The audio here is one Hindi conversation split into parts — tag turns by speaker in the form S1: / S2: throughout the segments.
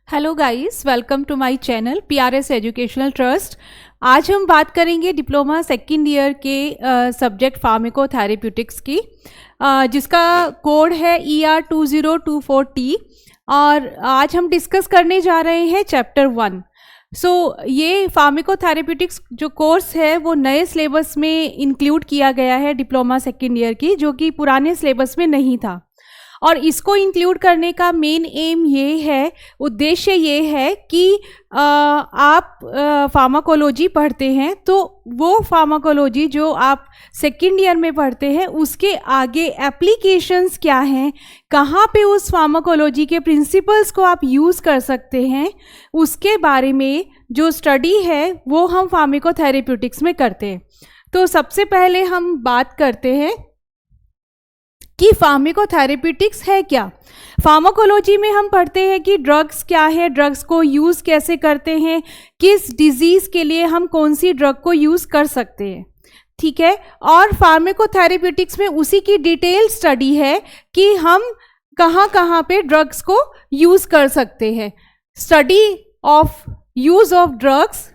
S1: Hello guys, welcome to my channel PRS educational trust. आज हम बात करेंगे डिप्लोमा सेकेंड ईयर के सब्जेक्ट फार्माकोथेरेप्यूटिक्स की, जिसका कोड है ER2024T। और आज हम डिस्कस करने जा रहे हैं चैप्टर 1। ये फार्माकोथेरेप्यूटिक्स जो कोर्स है वो नए सिलेबस में इंक्लूड किया गया है डिप्लोमा सेकेंड ईयर की, जो कि पुराने सिलेबस में नहीं था। और इसको इंक्लूड करने का मेन एम ये है, उद्देश्य ये है कि आप फार्माकोलॉजी पढ़ते हैं तो वो फार्माकोलॉजी जो आप सेकेंड ईयर में पढ़ते हैं उसके आगे एप्लीकेशंस क्या हैं, कहाँ पे उस फार्माकोलॉजी के प्रिंसिपल्स को आप यूज़ कर सकते हैं, उसके बारे में जो स्टडी है वो हम फार्माकोथेरेप्यूटिक्स में करते हैं। तो सबसे पहले हम बात करते हैं कि फार्माकोथेरेप्यूटिक्स है क्या। फार्माकोलॉजी में हम पढ़ते हैं कि ड्रग्स क्या है, ड्रग्स को यूज़ कैसे करते हैं, किस डिजीज़ के लिए हम कौन सी ड्रग को यूज़ कर सकते हैं, ठीक है। और फार्माकोथेरेप्यूटिक्स में उसी की डिटेल स्टडी है कि हम कहाँ कहाँ पे ड्रग्स को यूज़ कर सकते हैं। Study of use of drugs,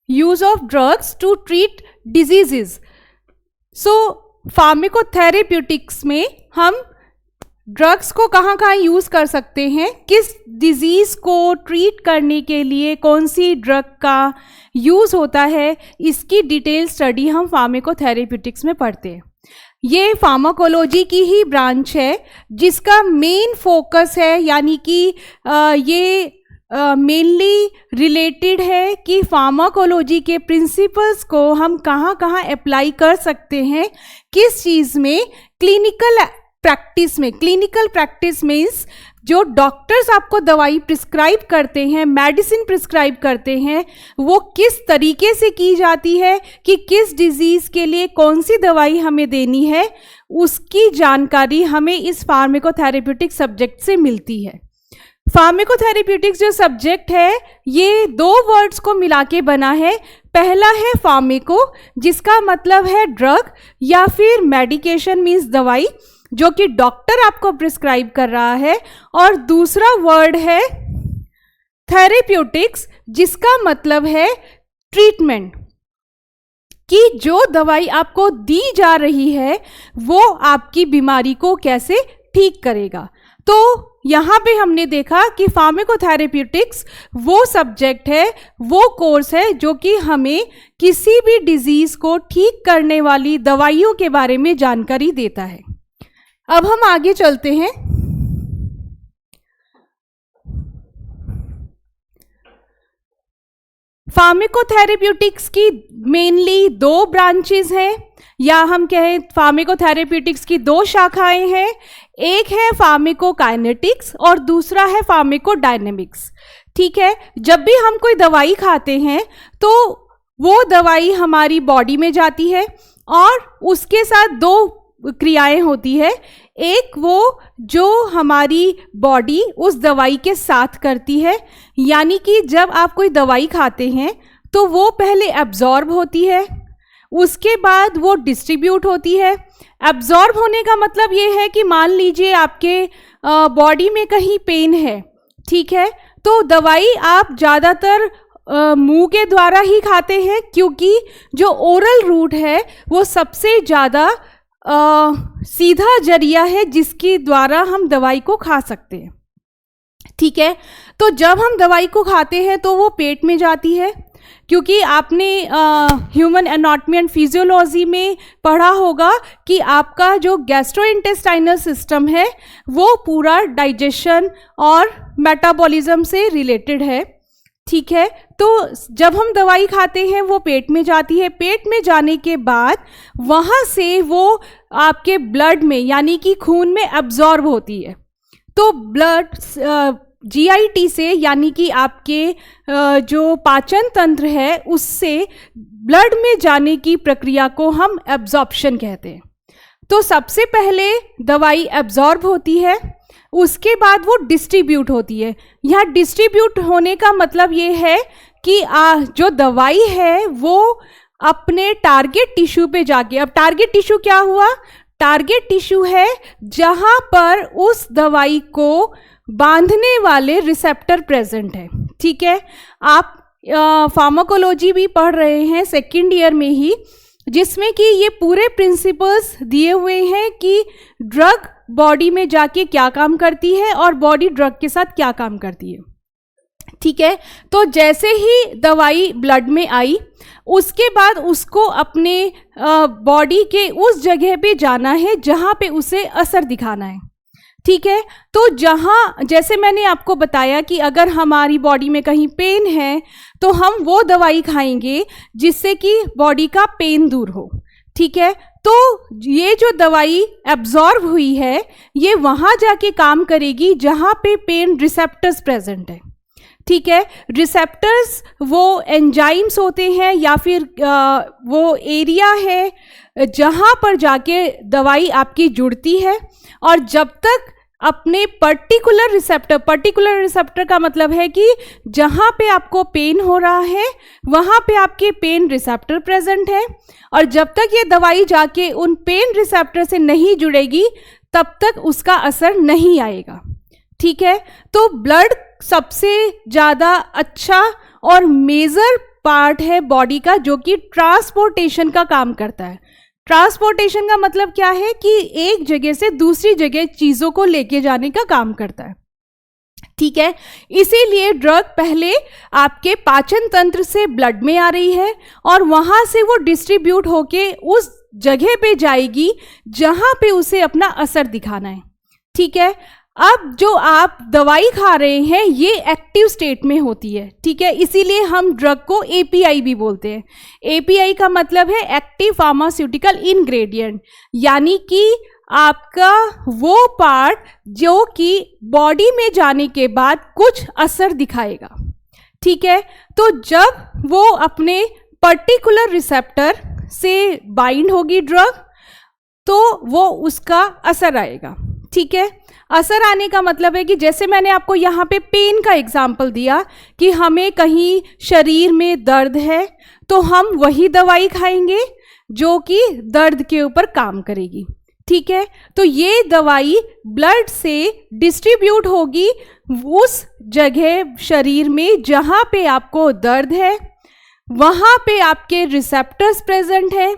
S1: use of drugs to treat diseases. Pharmacotherapeutics में हम ड्रग्स को कहाँ कहाँ यूज़ कर सकते हैं, किस डिजीज़ को ट्रीट करने के लिए कौन सी ड्रग का यूज़ होता है, इसकी डिटेल स्टडी हम फार्माकोथेरेप्यूटिक्स में पढ़ते हैं। ये फार्माकोलॉजी की ही ब्रांच है जिसका मेन फोकस है, यानी कि ये मेनली रिलेटेड है कि फार्माकोलॉजी के प्रिंसिपल्स को हम कहाँ कहाँ अप्लाई कर सकते हैं, किस चीज़ में, क्लिनिकल प्रैक्टिस में। क्लिनिकल प्रैक्टिस मीन्स जो डॉक्टर्स आपको दवाई प्रिस्क्राइब करते हैं, मेडिसिन प्रिस्क्राइब करते हैं, वो किस तरीके से की जाती है कि किस डिजीज़ के लिए कौन सी दवाई हमें देनी है, उसकी जानकारी हमें इस फार्माकोथेरेप्यूटिक सब्जेक्ट से मिलती है। फार्माकोथेरेप्यूटिक्स जो सब्जेक्ट है ये दो वर्ड्स को मिला के बना है। पहला है फार्मेको, जिसका मतलब है ड्रग या फिर मेडिकेशन मीन्स दवाई जो कि डॉक्टर आपको प्रिस्क्राइब कर रहा है, और दूसरा वर्ड है थेरेप्यूटिक्स, जिसका मतलब है ट्रीटमेंट, कि जो दवाई आपको दी जा रही है वो आपकी बीमारी को कैसे ठीक करेगा। तो यहाँ पे हमने देखा कि फार्माकोथेरेप्यूटिक्स वो सब्जेक्ट है, वो कोर्स है जो कि हमें किसी भी डिजीज़ को ठीक करने वाली दवाइयों के बारे में जानकारी देता है। अब हम आगे चलते हैं। फार्माकोथेरेप्यूटिक्स की मेनली दो ब्रांचेस हैं, या हम कहें फार्माकोथेरेप्यूटिक्स की दो शाखाएं हैं। एक है फार्माकोकाइनेटिक्स और दूसरा है फार्माकोडायनेमिक्स, ठीक है। जब भी हम कोई दवाई खाते हैं तो वो दवाई हमारी बॉडी में जाती है और उसके साथ दो क्रियाएं होती है। एक वो जो हमारी बॉडी उस दवाई के साथ करती है, यानी कि जब आप कोई दवाई खाते हैं तो वो पहले एब्जॉर्ब होती है, उसके बाद वो डिस्ट्रीब्यूट होती है। एब्जॉर्ब होने का मतलब ये है कि मान लीजिए आपके बॉडी में कहीं पेन है, ठीक है, तो दवाई आप ज़्यादातर मुंह के द्वारा ही खाते हैं, क्योंकि जो ओरल रूट है वो सबसे ज़्यादा सीधा जरिया है जिसके द्वारा हम दवाई को खा सकते हैं, ठीक है। तो जब हम दवाई को खाते हैं तो वो पेट में जाती है, क्योंकि आपने ह्यूमन एनाटॉमी एंड फिजियोलॉजी में पढ़ा होगा कि आपका जो गैस्ट्रोइंटेस्टाइनल सिस्टम है वो पूरा डाइजेशन और मेटाबॉलिज्म से रिलेटेड है, ठीक है। तो जब हम दवाई खाते हैं वो पेट में जाती है, पेट में जाने के बाद वहाँ से वो आपके ब्लड में यानी कि खून में एब्जॉर्ब होती है। तो ब्लड GIT से, यानी कि आपके जो पाचन तंत्र है उससे ब्लड में जाने की प्रक्रिया को हम एब्जॉर्प्शन कहते हैं। तो सबसे पहले दवाई एब्जॉर्ब होती है, उसके बाद वो डिस्ट्रीब्यूट होती है। यहाँ डिस्ट्रीब्यूट होने का मतलब ये है कि जो दवाई है वो अपने टारगेट टिश्यू पे जाके, अब टारगेट टिश्यू क्या हुआ? टारगेट टिश्यू है जहां पर उस दवाई को बांधने वाले रिसेप्टर प्रेजेंट है। ठीक है, आप फार्माकोलॉजी भी पढ़ रहे हैं सेकेंड ईयर में ही, जिसमें कि ये पूरे प्रिंसिपल्स दिए हुए हैं कि ड्रग बॉडी में जाके क्या काम करती है और बॉडी ड्रग के साथ क्या काम करती है। ठीक है, तो जैसे ही दवाई ब्लड में आई, उसके बाद उसको अपने बॉडी के उस जगह पे जाना है जहाँ पे उसे असर दिखाना है। ठीक है, तो जहाँ, जैसे मैंने आपको बताया कि अगर हमारी बॉडी में कहीं पेन है तो हम वो दवाई खाएंगे जिससे कि बॉडी का पेन दूर हो। ठीक है, तो ये जो दवाई एब्जॉर्ब हुई है ये वहाँ जाके काम करेगी जहाँ पे पेन रिसेप्टर्स प्रेजेंट है। ठीक है, रिसेप्टर्स वो एंजाइम्स होते हैं या फिर वो एरिया है जहाँ पर जाके दवाई आपकी जुड़ती है, और जब तक अपने पर्टिकुलर रिसेप्टर का मतलब है कि जहाँ पे आपको पेन हो रहा है वहाँ पे आपके पेन रिसेप्टर प्रेजेंट है, और जब तक ये दवाई जाके उन पेन रिसेप्टर से नहीं जुड़ेगी तब तक उसका असर नहीं आएगा। ठीक है, तो ब्लड सबसे ज़्यादा अच्छा और मेजर पार्ट है बॉडी का जो कि ट्रांसपोर्टेशन का काम करता है। ट्रांसपोर्टेशन का मतलब क्या है कि एक जगह से दूसरी जगह चीज़ों को लेके जाने का काम करता है। ठीक है, इसीलिए ड्रग पहले आपके पाचन तंत्र से ब्लड में आ रही है और वहाँ से वो डिस्ट्रीब्यूट होके उस जगह पे जाएगी जहाँ पे उसे अपना असर दिखाना है। ठीक है, अब जो आप दवाई खा रहे हैं ये एक्टिव स्टेट में होती है। ठीक है, इसीलिए हम ड्रग को एपीआई भी बोलते हैं। एपीआई का मतलब है एक्टिव फार्मास्यूटिकल इंग्रेडिएंट, यानी कि आपका वो पार्ट जो कि बॉडी में जाने के बाद कुछ असर दिखाएगा। ठीक है, तो जब वो अपने पर्टिकुलर रिसेप्टर से बाइंड होगी ड्रग तो वो उसका असर आएगा। ठीक है, असर आने का मतलब है कि जैसे मैंने आपको यहाँ पे पेन का एग्जाम्पल दिया कि हमें कहीं शरीर में दर्द है तो हम वही दवाई खाएंगे जो कि दर्द के ऊपर काम करेगी। ठीक है, तो ये दवाई ब्लड से डिस्ट्रीब्यूट होगी उस जगह शरीर में जहाँ पे आपको दर्द है, वहाँ पे आपके रिसेप्टर्स प्रेजेंट है,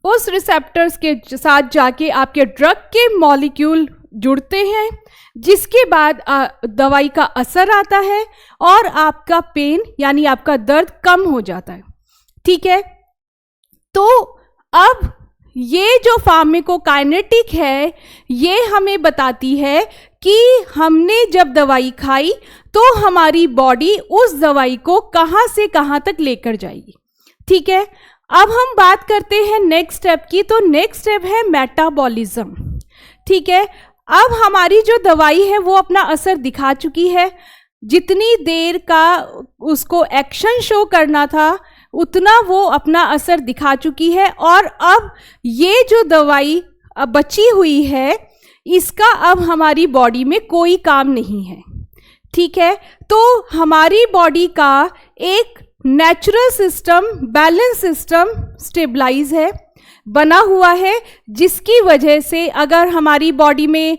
S1: उस रिसेप्टर्स के साथ जाके आपके ड्रग के मॉलिक्यूल जुड़ते हैं, जिसके बाद दवाई का असर आता है और आपका पेन यानी आपका दर्द कम हो जाता है। ठीक है, तो अब ये जो फार्माकोकाइनेटिक है ये हमें बताती है कि हमने जब दवाई खाई तो हमारी बॉडी उस दवाई को कहाँ से कहाँ तक लेकर जाएगी। ठीक है, अब हम बात करते हैं नेक्स्ट स्टेप की, तो नेक्स्ट स्टेप है मेटाबॉलिज्म। ठीक है, अब हमारी जो दवाई है वो अपना असर दिखा चुकी है, जितनी देर का उसको एक्शन शो करना था उतना वो अपना असर दिखा चुकी है, और अब ये जो दवाई बची हुई है इसका अब हमारी बॉडी में कोई काम नहीं है। ठीक है, तो हमारी बॉडी का एक natural system, balance system stabilize है, बना हुआ है, जिसकी वजह से अगर हमारी बॉडी में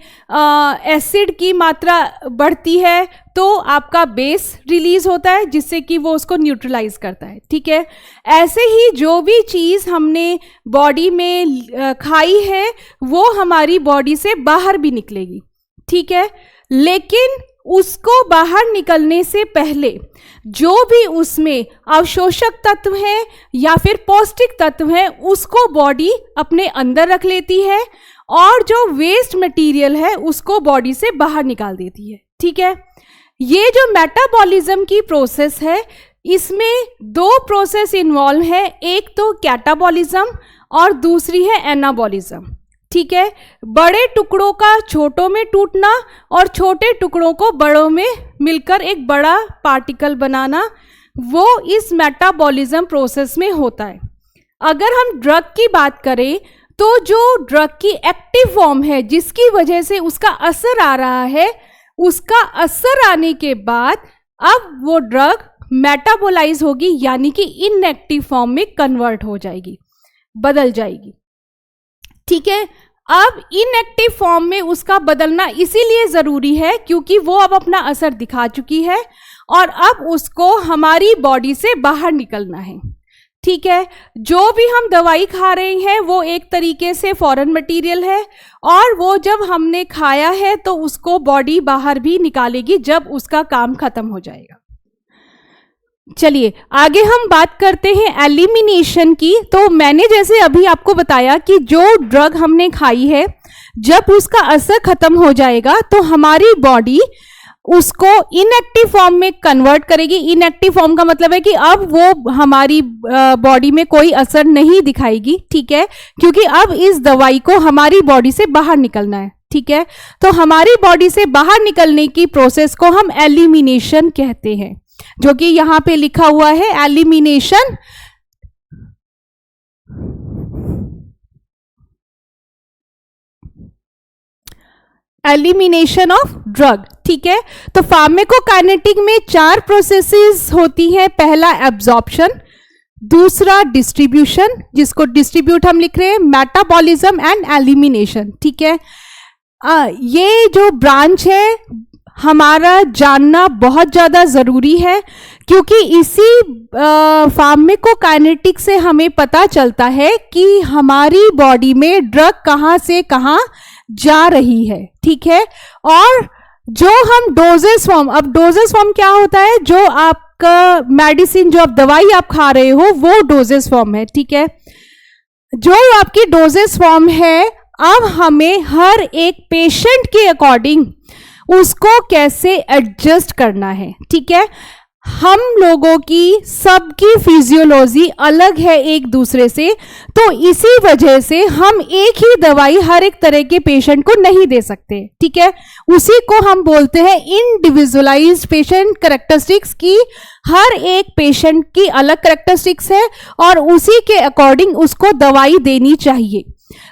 S1: एसिड की मात्रा बढ़ती है तो आपका बेस रिलीज होता है जिससे कि वो उसको न्यूट्रलाइज करता है। ठीक है, ऐसे ही जो भी चीज़ हमने बॉडी में खाई है वो हमारी बॉडी से बाहर भी निकलेगी। ठीक है, लेकिन उसको बाहर निकलने से पहले जो भी उसमें अवशोषक तत्व हैं या फिर पौष्टिक तत्व हैं उसको बॉडी अपने अंदर रख लेती है, और जो वेस्ट मटेरियल है उसको बॉडी से बाहर निकाल देती है। ठीक है, ये जो मेटाबॉलिज्म की प्रोसेस है इसमें दो प्रोसेस इन्वॉल्व है, एक तो कैटाबॉलिज्म और दूसरी है एनाबॉलिज्म। ठीक है, बड़े टुकड़ों का छोटों में टूटना और छोटे टुकड़ों को बड़ों में मिलकर एक बड़ा पार्टिकल बनाना, वो इस मेटाबॉलिज्म प्रोसेस में होता है। अगर हम ड्रग की बात करें तो जो ड्रग की एक्टिव फॉर्म है जिसकी वजह से उसका असर आ रहा है, उसका असर आने के बाद अब वो ड्रग मेटाबोलाइज होगी, यानी कि इनएक्टिव फॉर्म में कन्वर्ट हो जाएगी, बदल जाएगी। ठीक है, अब इनएक्टिव फॉर्म में उसका बदलना इसीलिए जरूरी है क्योंकि वो अब अपना असर दिखा चुकी है और अब उसको हमारी बॉडी से बाहर निकलना है। ठीक है, जो भी हम दवाई खा रहे हैं वो एक तरीके से फॉरेन मटेरियल है और वो जब हमने खाया है तो उसको बॉडी बाहर भी निकालेगी जब उसका काम खत्म हो जाएगा। चलिए आगे हम बात करते हैं एलिमिनेशन की। तो मैंने जैसे अभी आपको बताया कि जो ड्रग हमने खाई है जब उसका असर खत्म हो जाएगा तो हमारी बॉडी उसको इनएक्टिव फॉर्म में कन्वर्ट करेगी। इनएक्टिव फॉर्म का मतलब है कि अब वो हमारी बॉडी में कोई असर नहीं दिखाएगी। ठीक है, क्योंकि अब इस दवाई को हमारी बॉडी से बाहर निकलना है। ठीक है, तो हमारी बॉडी से बाहर निकलने की प्रोसेस को हम एलिमिनेशन कहते हैं, जो कि यहां पे लिखा हुआ है एलिमिनेशन। Elimination of drug. ठीक है, तो फार्माकोकाइनेटिक में 4 प्रोसेसेस होती हैं। पहला एब्जॉर्प्शन, दूसरा डिस्ट्रीब्यूशन, जिसको डिस्ट्रीब्यूट हम लिख रहे हैं, मेटाबॉलिज्म एंड एलिमिनेशन। ठीक है, ये जो ब्रांच है हमारा जानना बहुत ज़्यादा ज़रूरी है क्योंकि इसी फार्माकोकाइनेटिक से हमें पता चलता है कि हमारी बॉडी में ड्रग कहाँ से कहाँ जा रही है। ठीक है, और जो हम डोजेस फॉर्म, अब डोजेस फॉर्म क्या होता है, जो आपका मेडिसिन, जो आप दवाई आप खा रहे हो वो डोजेस फॉर्म है। ठीक है, जो आपकी डोजेस फॉर्म है अब हमें हर एक पेशेंट के अकॉर्डिंग उसको कैसे एडजस्ट करना है। ठीक है, हम लोगों की सबकी फिजियोलॉजी अलग है एक दूसरे से, तो इसी वजह से हम एक ही दवाई हर एक तरह के पेशेंट को नहीं दे सकते। ठीक है, उसी को हम बोलते हैं इंडिविजुअलाइज्ड पेशेंट कैरेक्टरिस्टिक्स की। हर एक पेशेंट की अलग कैरेक्टरिस्टिक्स है और उसी के अकॉर्डिंग उसको दवाई देनी चाहिए।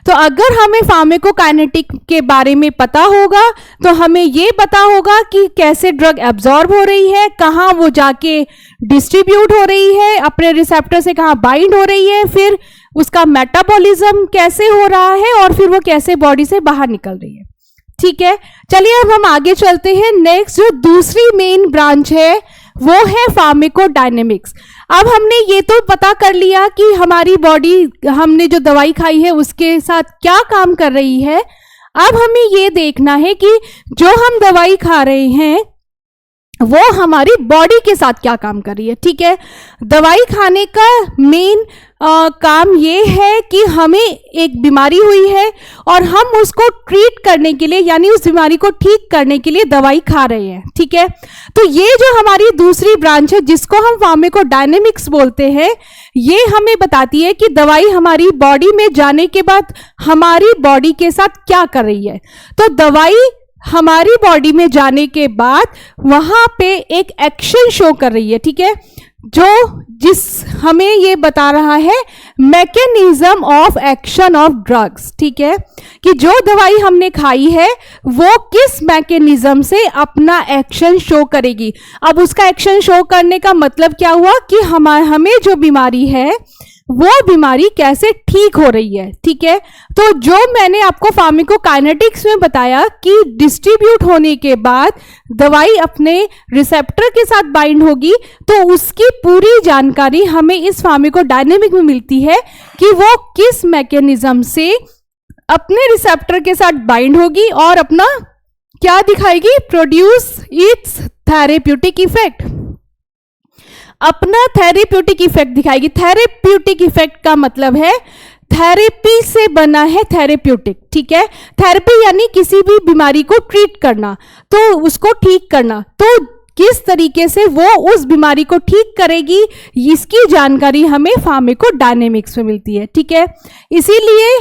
S1: तो अगर हमें फार्माकोकाइनेटिक के बारे में पता होगा तो हमें ये पता होगा कि कैसे ड्रग एब्जॉर्ब हो रही है, कहाँ वो जाके डिस्ट्रीब्यूट हो रही है, अपने रिसेप्टर से कहाँ बाइंड हो रही है, फिर उसका मेटाबॉलिज्म कैसे हो रहा है और फिर वो कैसे बॉडी से बाहर निकल रही है। ठीक है, चलिए अब हम आगे चलते हैं। नेक्स्ट जो दूसरी मेन ब्रांच है वो है फार्माकोडायनेमिक्स। अब हमने ये तो पता कर लिया कि हमारी बॉडी, हमने जो दवाई खाई है उसके साथ क्या काम कर रही है। अब हमें ये देखना है कि जो हम दवाई खा रहे हैं वो हमारी बॉडी के साथ क्या काम कर रही है। ठीक है, दवाई खाने का मेन काम ये है कि हमें एक बीमारी हुई है और हम उसको ट्रीट करने के लिए, यानी उस बीमारी को ठीक करने के लिए दवाई खा रहे हैं। ठीक है, तो ये जो हमारी दूसरी ब्रांच है जिसको हम फार्माकोडायनेमिक्स बोलते हैं, ये हमें बताती है कि दवाई हमारी बॉडी में जाने के बाद हमारी बॉडी के साथ क्या कर रही है। तो दवाई हमारी बॉडी में जाने के बाद वहां पे एक एक्शन शो कर रही है। ठीक है, जिस हमें ये बता रहा है mechanism of action of drugs. ठीक है, कि जो दवाई हमने खाई है वो किस मैकेनिज्म से अपना एक्शन शो करेगी। अब उसका एक्शन शो करने का मतलब क्या हुआ कि हमें जो बीमारी है वो बीमारी कैसे ठीक हो रही है। ठीक है, तो जो मैंने आपको फार्माकोकाइनेटिक्स में बताया कि डिस्ट्रीब्यूट होने के बाद दवाई अपने रिसेप्टर के साथ बाइंड होगी, तो उसकी पूरी जानकारी हमें इस फार्माकोडायनेमिक में मिलती है कि वो किस मैकेनिज्म से अपने रिसेप्टर के साथ बाइंड होगी और अपना क्या दिखाएगी, प्रोड्यूस इट्स थेरेप्यूटिक इफेक्ट, अपना थेरेप्यूटिक इफेक्ट दिखाएगी। थेरेप्यूटिक इफेक्ट का मतलब है थेरेपी से बना है थेरेप्यूटिक। ठीक है, थेरेपी यानी किसी भी बीमारी को ट्रीट करना, तो उसको ठीक करना, तो किस तरीके से वो उस बीमारी को ठीक करेगी इसकी जानकारी हमें फार्माकोडायनेमिक्स में मिलती है। ठीक है, इसीलिए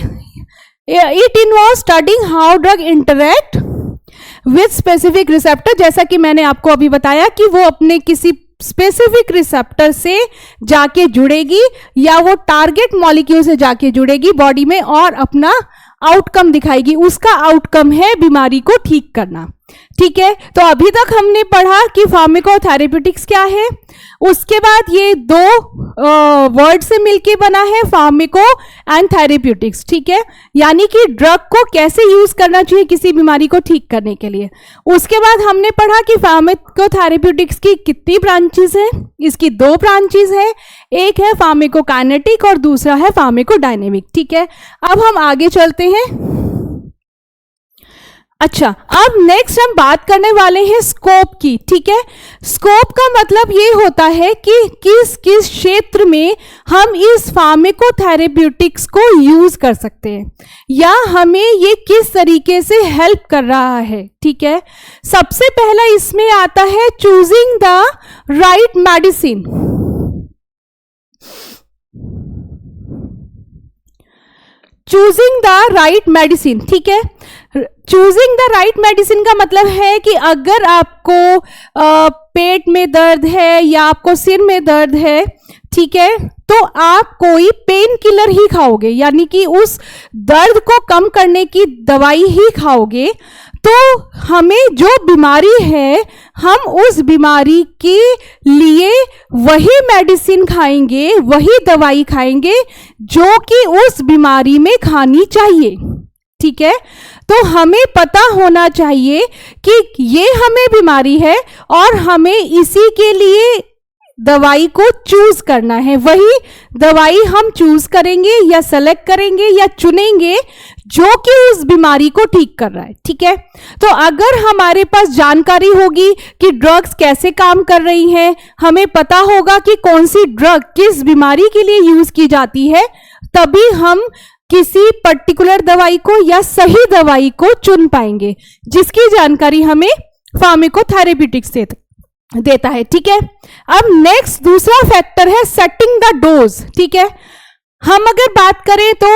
S1: it involves studying how drug interact with specific receptor, जैसा कि मैंने आपको अभी बताया कि वो अपने किसी स्पेसिफिक रिसेप्टर से जाके जुड़ेगी या वो टारगेट मॉलिक्यूल से जाके जुड़ेगी बॉडी में और अपना आउटकम दिखाएगी। उसका आउटकम है बीमारी को ठीक करना। ठीक है, तो अभी तक हमने पढ़ा कि फार्माकोथेरेप्यूटिक्स क्या है। उसके बाद ये दो वर्ड से मिलके बना है फार्माको एंड थेरेप्यूटिक्स। ठीक है, यानी कि ड्रग को कैसे यूज करना चाहिए किसी बीमारी को ठीक करने के लिए। उसके बाद हमने पढ़ा कि फार्माकोथेरेप्यूटिक्स की कितनी ब्रांचेस हैं। इसकी दो ब्रांचेस है, एक है फार्माकोकाइनेटिक और दूसरा है फार्माकोडायनेमिक। ठीक है, अब हम आगे चलते हैं। अच्छा, अब नेक्स्ट हम बात करने वाले हैं स्कोप की। ठीक है, स्कोप का मतलब ये होता है कि किस किस क्षेत्र में हम इस फार्माकोथेरेप्यूटिक्स को यूज कर सकते हैं या हमें ये किस तरीके से हेल्प कर रहा है। ठीक है, सबसे पहला इसमें आता है choosing the right medicine. Choosing the right medicine. ठीक है, चूजिंग द राइट मेडिसिन का मतलब है कि अगर आपको पेट में दर्द है या आपको सिर में दर्द है, ठीक है, तो आप कोई पेन किलर ही खाओगे, यानी कि उस दर्द को कम करने की दवाई ही खाओगे। तो हमें जो बीमारी है हम उस बीमारी के लिए वही मेडिसिन खाएंगे, वही दवाई खाएंगे जो कि उस बीमारी में खानी चाहिए। ठीक है, तो हमें पता होना चाहिए कि ये हमें बीमारी है और हमें इसी के लिए दवाई को चूज करना है। वही दवाई हम चूज करेंगे या सेलेक्ट करेंगे या चुनेंगे जो कि उस बीमारी को ठीक कर रहा है। ठीक है, तो अगर हमारे पास जानकारी होगी कि ड्रग्स कैसे काम कर रही हैं, हमें पता होगा कि कौन सी ड्रग किस बीमारी के लिए यूज की जाती है, तभी हम किसी पर्टिकुलर दवाई को या सही दवाई को चुन पाएंगे, जिसकी जानकारी हमें फार्माकोथेरेप्यूटिक्स देता है। ठीक है, अब नेक्स्ट दूसरा फैक्टर है सेटिंग द डोज। ठीक है, हम अगर बात करें तो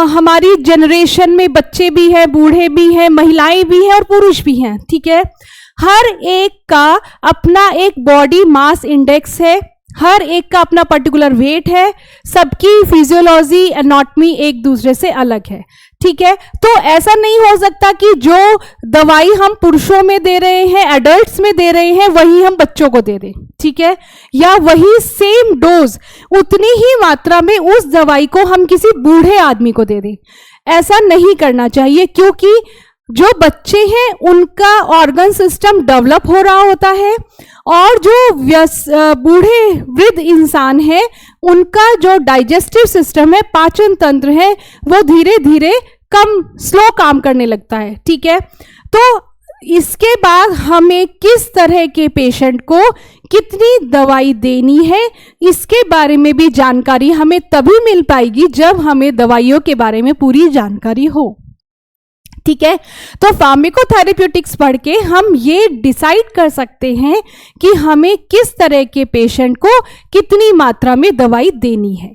S1: हमारी जनरेशन में बच्चे भी हैं, बूढ़े भी हैं, महिलाएं भी हैं और पुरुष भी हैं। ठीक है, हर एक का अपना एक बॉडी मास इंडेक्स है, हर एक का अपना पर्टिकुलर वेट है, सबकी फिजियोलॉजी एनाटॉमी एक दूसरे से अलग है। ठीक है, तो ऐसा नहीं हो सकता कि जो दवाई हम पुरुषों में दे रहे हैं, एडल्ट्स में दे रहे हैं, वही हम बच्चों को दे दें। ठीक है, या वही सेम डोज उतनी ही मात्रा में उस दवाई को हम किसी बूढ़े आदमी को दे दें। ऐसा नहीं करना चाहिए, क्योंकि जो बच्चे हैं उनका ऑर्गन सिस्टम डेवलप हो रहा होता है और जो बूढ़े वृद्ध इंसान है उनका जो डाइजेस्टिव सिस्टम है, पाचन तंत्र है, वो धीरे धीरे स्लो काम करने लगता है। ठीक है, तो इसके बाद हमें किस तरह के पेशेंट को कितनी दवाई देनी है, इसके बारे में भी जानकारी हमें तभी मिल पाएगी जब हमें दवाइयों के बारे में पूरी जानकारी हो। ठीक है, तो फार्माकोथेरेप्यूटिक्स पढ़ के हम ये डिसाइड कर सकते हैं कि हमें किस तरह के पेशेंट को कितनी मात्रा में दवाई देनी है।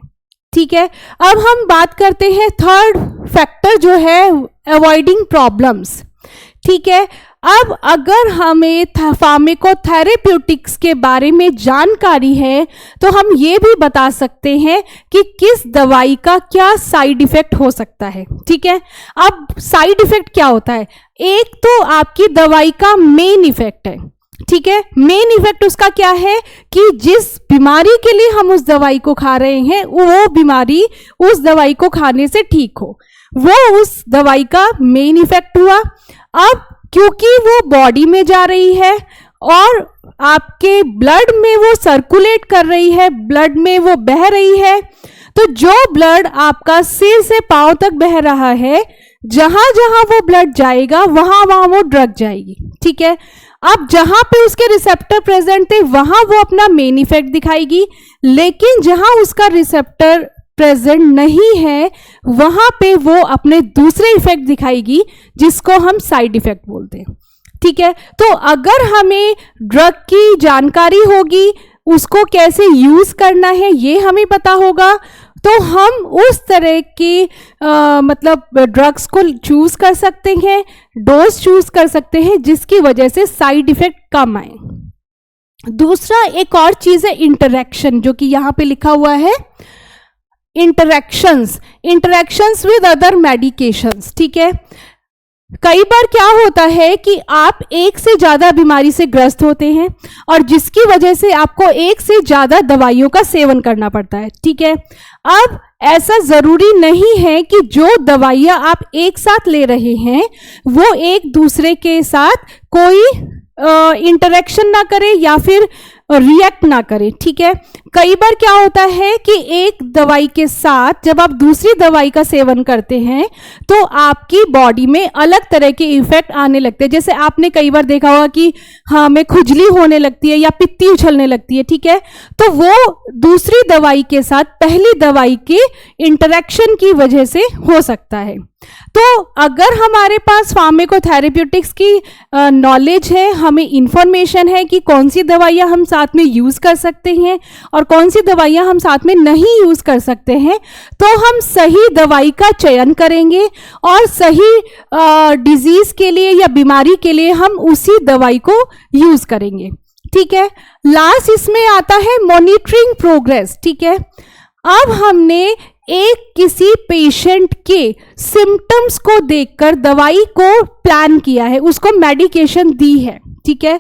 S1: ठीक है, अब हम बात करते हैं थर्ड फैक्टर जो है अवॉइडिंग प्रॉब्लम्स। ठीक है, अब अगर हमें फार्माकोथेरेप्यूटिक्स के बारे में जानकारी है तो हम ये भी बता सकते हैं कि किस दवाई का क्या साइड इफेक्ट हो सकता है। ठीक है, अब साइड इफेक्ट क्या होता है? एक तो आपकी दवाई का मेन इफेक्ट है। ठीक है, मेन इफेक्ट उसका क्या है कि जिस बीमारी के लिए हम उस दवाई को खा रहे हैं वो बीमारी उस दवाई को खाने से ठीक हो, वो उस दवाई का मेन इफेक्ट हुआ। अब क्योंकि वो बॉडी में जा रही है और आपके ब्लड में वो सर्कुलेट कर रही है, ब्लड में वो बह रही है, तो जो ब्लड आपका सिर से पांव तक बह रहा है, जहां जहां वो ब्लड जाएगा वहां वहां वो ड्रग जाएगी। ठीक है, अब जहां पे उसके रिसेप्टर प्रेजेंट थे वहां वो अपना मेन इफेक्ट दिखाएगी, लेकिन जहां उसका रिसेप्टर प्रेजेंट नहीं है वहां पे वो अपने दूसरे इफेक्ट दिखाएगी, जिसको हम साइड इफेक्ट बोलते हैं। ठीक है, तो अगर हमें ड्रग की जानकारी होगी, उसको कैसे यूज करना है ये हमें पता होगा, तो हम उस तरह की मतलब ड्रग्स को चूज कर सकते हैं, डोज चूज कर सकते हैं, जिसकी वजह से साइड इफेक्ट कम आए। दूसरा एक और चीज है इंटरैक्शन, जो कि यहाँ पे लिखा हुआ है इंटरैक्शंस विद अदर मेडिकेशंस। ठीक है, कई बार क्या होता है कि आप एक से ज्यादा बीमारी से ग्रस्त होते हैं और जिसकी वजह से आपको एक से ज्यादा दवाइयों का सेवन करना पड़ता है, ठीक है। अब ऐसा जरूरी नहीं है कि जो दवाइयां आप एक साथ ले रहे हैं वो एक दूसरे के साथ कोई इंटरेक्शन ना करे या फिर रिएक्ट ना करे, ठीक है। कई बार क्या होता है कि एक दवाई के साथ जब आप दूसरी दवाई का सेवन करते हैं तो आपकी बॉडी में अलग तरह के इफेक्ट आने लगते हैं। जैसे आपने कई बार देखा होगा कि हाँ हमें खुजली होने लगती है या पित्ती उछलने लगती है, ठीक है। तो वो दूसरी दवाई के साथ पहली दवाई के इंटरेक्शन की वजह से हो सकता है। तो अगर हमारे पास फार्माकोथेरेप्यूटिक्स की नॉलेज है, हमें इंफॉर्मेशन है कि कौन सी दवाइयां हम साथ में यूज कर सकते हैं और कौन सी दवाइयां हम साथ में नहीं यूज कर सकते हैं, तो हम सही दवाई का चयन करेंगे और सही डिजीज के लिए या बीमारी के लिए हम उसी दवाई को यूज करेंगे, ठीक है। लास्ट इसमें आता है मॉनिटरिंग प्रोग्रेस, ठीक है। अब हमने एक किसी पेशेंट के सिम्टम्स को देखकर दवाई को प्लान किया है, उसको मेडिकेशन दी है, ठीक है।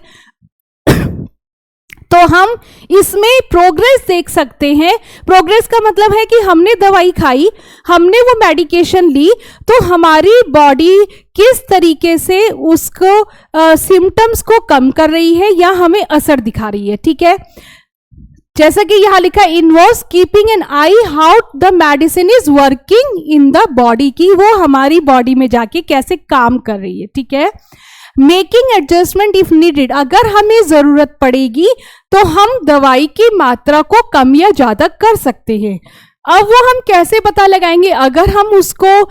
S1: तो हम इसमें प्रोग्रेस देख सकते हैं। प्रोग्रेस का मतलब है कि हमने दवाई खाई, हमने वो मेडिकेशन ली, तो हमारी बॉडी किस तरीके से उसको सिम्टम्स को कम कर रही है या हमें असर दिखा रही है, ठीक है। जैसा कि यहां लिखा है, involves keeping an I how the medicine is working in the body, की वो हमारी बॉडी में जाके कैसे काम कर रही है, ठीक है। मेकिंग एडजस्टमेंट इफ नीडेड, अगर हमें जरूरत पड़ेगी तो हम दवाई की मात्रा को कम या ज्यादा कर सकते हैं। अब वो हम कैसे पता लगाएंगे? अगर हम उसको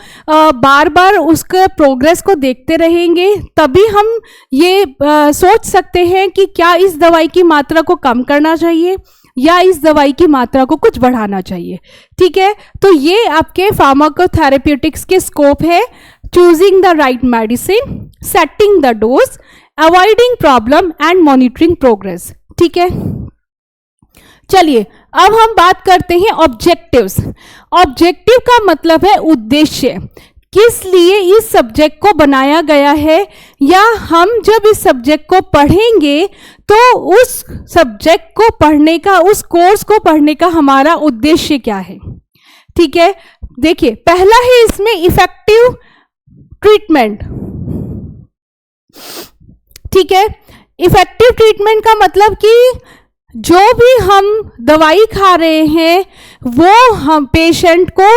S1: बार बार उसके प्रोग्रेस को देखते रहेंगे तभी हम ये सोच सकते हैं कि क्या इस दवाई की मात्रा को कम करना चाहिए या इस दवाई की मात्रा को कुछ बढ़ाना चाहिए, ठीक है। तो ये आपके फार्माकोथेरेप्यूटिक्स के स्कोप है। Choosing the right medicine, setting the dose, avoiding problem and monitoring progress, ठीक है। चलिए अब हम बात करते हैं ऑब्जेक्टिव्स। ऑब्जेक्टिव का मतलब है उद्देश्य, किस लिए इस सब्जेक्ट को बनाया गया है, या हम जब इस सब्जेक्ट को पढ़ेंगे तो उस सब्जेक्ट को पढ़ने का, उस कोर्स को पढ़ने का हमारा उद्देश्य क्या है, ठीक है। देखिए पहला है इसमें इफेक्टिव ट्रीटमेंट, ठीक है। इफेक्टिव ट्रीटमेंट का मतलब कि जो भी हम दवाई खा रहे हैं वो हम पेशेंट को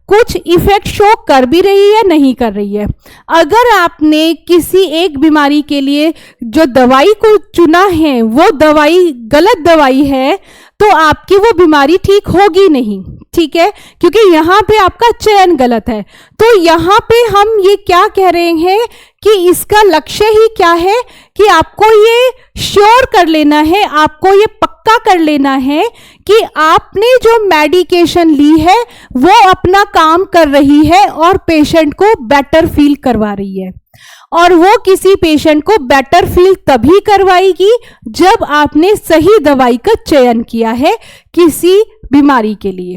S1: कुछ इफेक्ट शो कर भी रही है, नहीं कर रही है। अगर आपने किसी एक बीमारी के लिए जो दवाई को चुना है वो दवाई गलत दवाई है तो आपकी वो बीमारी ठीक होगी नहीं, ठीक है, क्योंकि यहाँ पे आपका चयन गलत है। तो यहाँ पे हम ये क्या कह रहे हैं कि इसका लक्ष्य ही क्या है कि आपको ये श्योर कर लेना है, आपको ये पक्का कर लेना है कि आपने जो मेडिकेशन ली है वो अपना काम कर रही है और पेशेंट को बेटर फील करवा रही है। और वो किसी पेशेंट को बेटर फील तभी करवाएगी जब आपने सही दवाई का चयन किया है किसी बीमारी के लिए,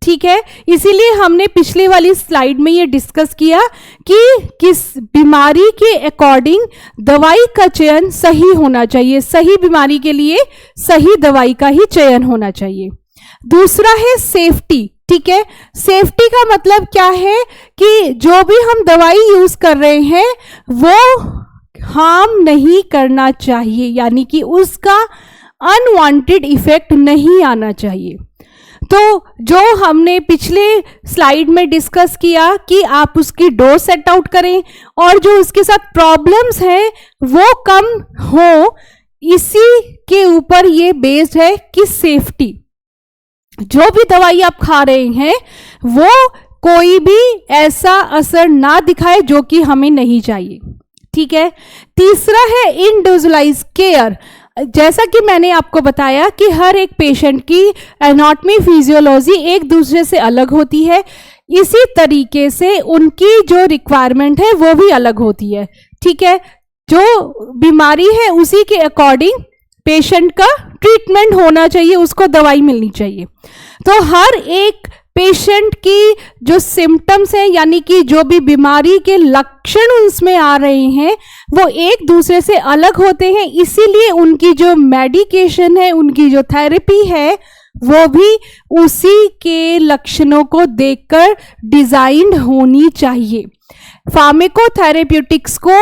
S1: ठीक है। इसीलिए हमने पिछले वाली स्लाइड में ये डिस्कस किया कि किस बीमारी के अकॉर्डिंग दवाई का चयन सही होना चाहिए, सही बीमारी के लिए सही दवाई का ही चयन होना चाहिए। दूसरा है सेफ्टी, ठीक है। सेफ्टी का मतलब क्या है कि जो भी हम दवाई यूज कर रहे हैं वो हार्म नहीं करना चाहिए, यानी कि उसका अनवांटेड इफेक्ट नहीं आना चाहिए। तो जो हमने पिछले स्लाइड में डिस्कस किया कि आप उसकी डोज सेट आउट करें और जो उसके साथ प्रॉब्लम्स हैं वो कम हो, इसी के ऊपर ये बेस्ड है कि सेफ्टी, जो भी दवाई आप खा रहे हैं वो कोई भी ऐसा असर ना दिखाए जो कि हमें नहीं चाहिए, ठीक है। तीसरा है इंडिविजुअलाइज्ड केयर। जैसा कि मैंने आपको बताया कि हर एक पेशेंट की एनाटॉमी फिजियोलॉजी एक दूसरे से अलग होती है, इसी तरीके से उनकी जो रिक्वायरमेंट है वो भी अलग होती है, ठीक है। जो बीमारी है उसी के अकॉर्डिंग पेशेंट का ट्रीटमेंट होना चाहिए, उसको दवाई मिलनी चाहिए। तो हर एक पेशेंट की जो सिम्टम्स हैं यानी कि जो भी बीमारी के लक्षण उसमें आ रहे हैं वो एक दूसरे से अलग होते हैं, इसीलिए उनकी जो मेडिकेशन है, उनकी जो थेरेपी है वो भी उसी के लक्षणों को देखकर डिजाइंड होनी चाहिए। फार्माकोथेरेप्यूटिक्स को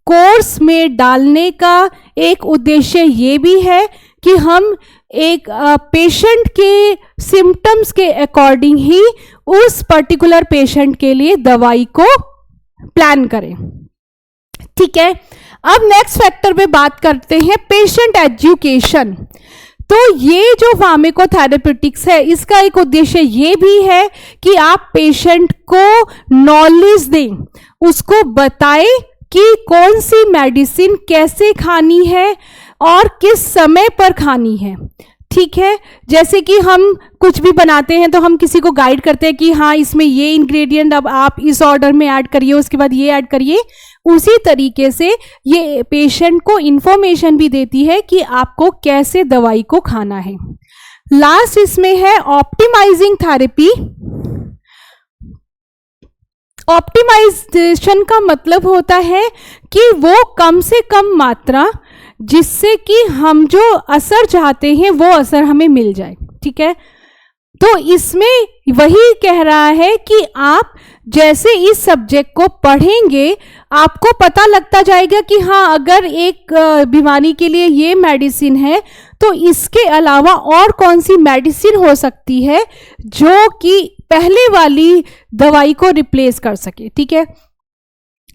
S1: कोर्स में डालने का एक उद्देश्य ये भी है कि हम एक पेशेंट के सिम्टम्स के अकॉर्डिंग ही उस पर्टिकुलर पेशेंट के लिए दवाई को प्लान करें। ठीक है, अब नेक्स्ट फैक्टर पे बात करते हैं पेशेंट एजुकेशन। तो ये जो फार्माकोथेरेप्यूटिक्स है इसका एक उद्देश्य ये भी है कि आप पेशेंट को नॉलेज दें, उसको बताएं कि कौन सी मेडिसिन कैसे खानी है और किस समय पर खानी है। ठीक है, जैसे कि हम कुछ भी बनाते हैं तो हम किसी को गाइड करते हैं कि हाँ इसमें ये इंग्रेडिएंट अब आप इस ऑर्डर में ऐड करिए, उसके बाद ये ऐड करिए। उसी तरीके से ये पेशेंट को इंफॉर्मेशन भी देती है कि आपको कैसे दवाई को खाना है। लास्ट इसमें है ऑप्टिमाइजिंग थेरेपी। ऑप्टिमाइजेशन का मतलब होता है कि वो कम से कम मात्रा, जिससे कि हम जो असर चाहते हैं वो असर हमें मिल जाए। ठीक है, तो इसमें वही कह रहा है कि आप जैसे इस सब्जेक्ट को पढ़ेंगे आपको पता लगता जाएगा कि हाँ अगर एक बीमारी के लिए ये मेडिसिन है तो इसके अलावा और कौन सी मेडिसिन हो सकती है जो कि पहले वाली दवाई को रिप्लेस कर सके। ठीक है,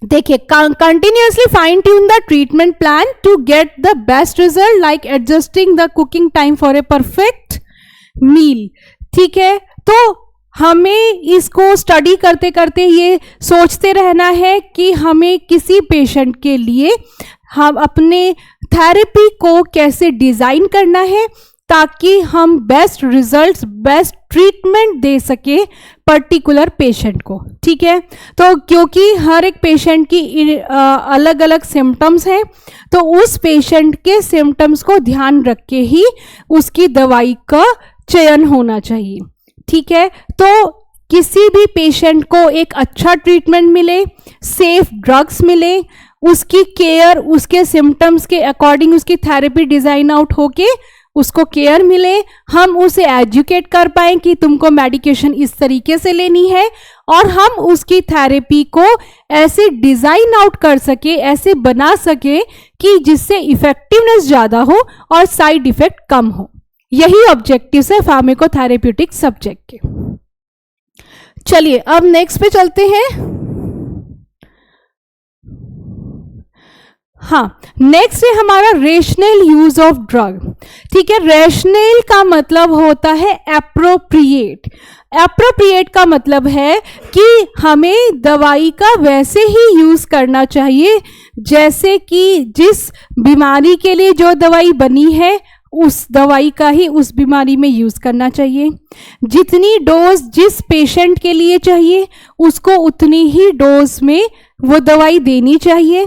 S1: देखिए, continuously fine tune the treatment plan to get the best result like adjusting the cooking time for a perfect meal. ठीक है, तो हमें इसको स्टडी करते करते ये सोचते रहना है कि हमें किसी पेशेंट के लिए हम अपने थेरेपी को कैसे डिजाइन करना है ताकि हम बेस्ट रिजल्ट्स, बेस्ट ट्रीटमेंट दे सके पर्टिकुलर पेशेंट को। ठीक है, तो क्योंकि हर एक पेशेंट की अलग अलग सिम्टम्स हैं तो उस पेशेंट के सिम्टम्स को ध्यान रख के ही उसकी दवाई का चयन होना चाहिए। ठीक है, तो किसी भी पेशेंट को एक अच्छा ट्रीटमेंट मिले, सेफ ड्रग्स मिले, उसकी केयर उसके सिम्टम्स के अकॉर्डिंग उसकी थेरेपी डिजाइन आउट होके उसको केयर मिले, हम उसे एजुकेट कर पाएं कि तुमको मेडिकेशन इस तरीके से लेनी है और हम उसकी थेरेपी को ऐसे डिजाइन आउट कर सके, ऐसे बना सके कि जिससे इफेक्टिवनेस ज़्यादा हो और साइड इफेक्ट कम हो। यही ऑब्जेक्टिव्स है फार्माकोथेरेप्यूटिक सब्जेक्ट के। चलिए अब नेक्स्ट पे चलते हैं। हाँ, नेक्स्ट है हमारा रेशनल यूज ऑफ ड्रग। ठीक है, रेशनल का मतलब होता है एप्रोप्रिएट। एप्रोप्रिएट का मतलब है कि हमें दवाई का वैसे ही यूज करना चाहिए जैसे कि जिस बीमारी के लिए जो दवाई बनी है उस दवाई का ही उस बीमारी में यूज करना चाहिए। जितनी डोज जिस पेशेंट के लिए चाहिए उसको उतनी ही डोज में वो दवाई देनी चाहिए।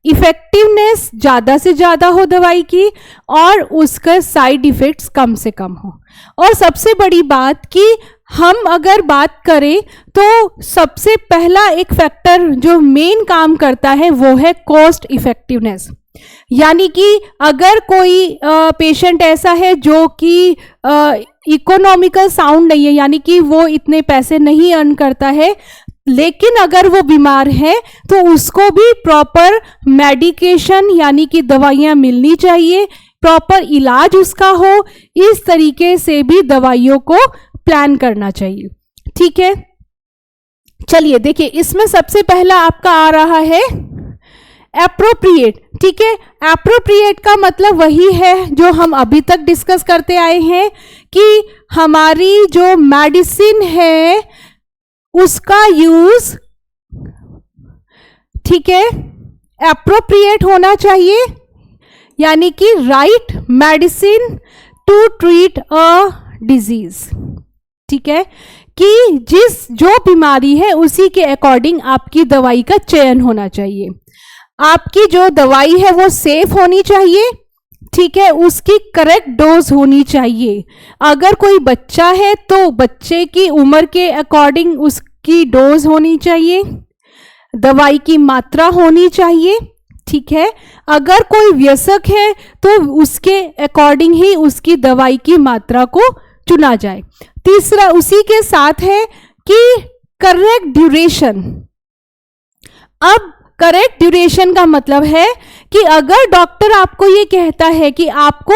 S1: इफेक्टिवनेस ज़्यादा से ज़्यादा हो दवाई की और उसका साइड इफ़ेक्ट्स कम से कम हो। और सबसे बड़ी बात कि हम अगर बात करें तो सबसे पहला एक फैक्टर जो मेन काम करता है वो है कॉस्ट इफेक्टिवनेस। यानी कि अगर कोई पेशेंट ऐसा है जो कि इकोनॉमिकल साउंड नहीं है, यानी कि वो इतने पैसे नहीं अर्न करता है, लेकिन अगर वो बीमार है तो उसको भी प्रॉपर मेडिकेशन यानी कि दवाइयाँ मिलनी चाहिए, प्रॉपर इलाज उसका हो, इस तरीके से भी दवाइयों को प्लान करना चाहिए। ठीक है, चलिए देखिए, इसमें सबसे पहला आपका आ रहा है एप्रोप्रिएट। ठीक है, एप्रोप्रिएट का मतलब वही है जो हम अभी तक डिस्कस करते आए हैं कि हमारी जो मेडिसिन है उसका यूज, ठीक है, एप्रोप्रिएट होना चाहिए, यानी कि right medicine to treat a disease. ठीक है, कि जो बीमारी है उसी के अकॉर्डिंग आपकी दवाई का चयन होना चाहिए। आपकी जो दवाई है वो सेफ होनी चाहिए, ठीक है, उसकी करेक्ट डोज होनी चाहिए। अगर कोई बच्चा है तो बच्चे की उम्र के अकॉर्डिंग उसकी डोज होनी चाहिए, दवाई की मात्रा होनी चाहिए। ठीक है, अगर कोई वयस्क है तो उसके अकॉर्डिंग ही उसकी दवाई की मात्रा को चुना जाए। तीसरा उसी के साथ है कि करेक्ट ड्यूरेशन। अब करेक्ट ड्यूरेशन का मतलब है कि अगर डॉक्टर आपको ये कहता है कि आपको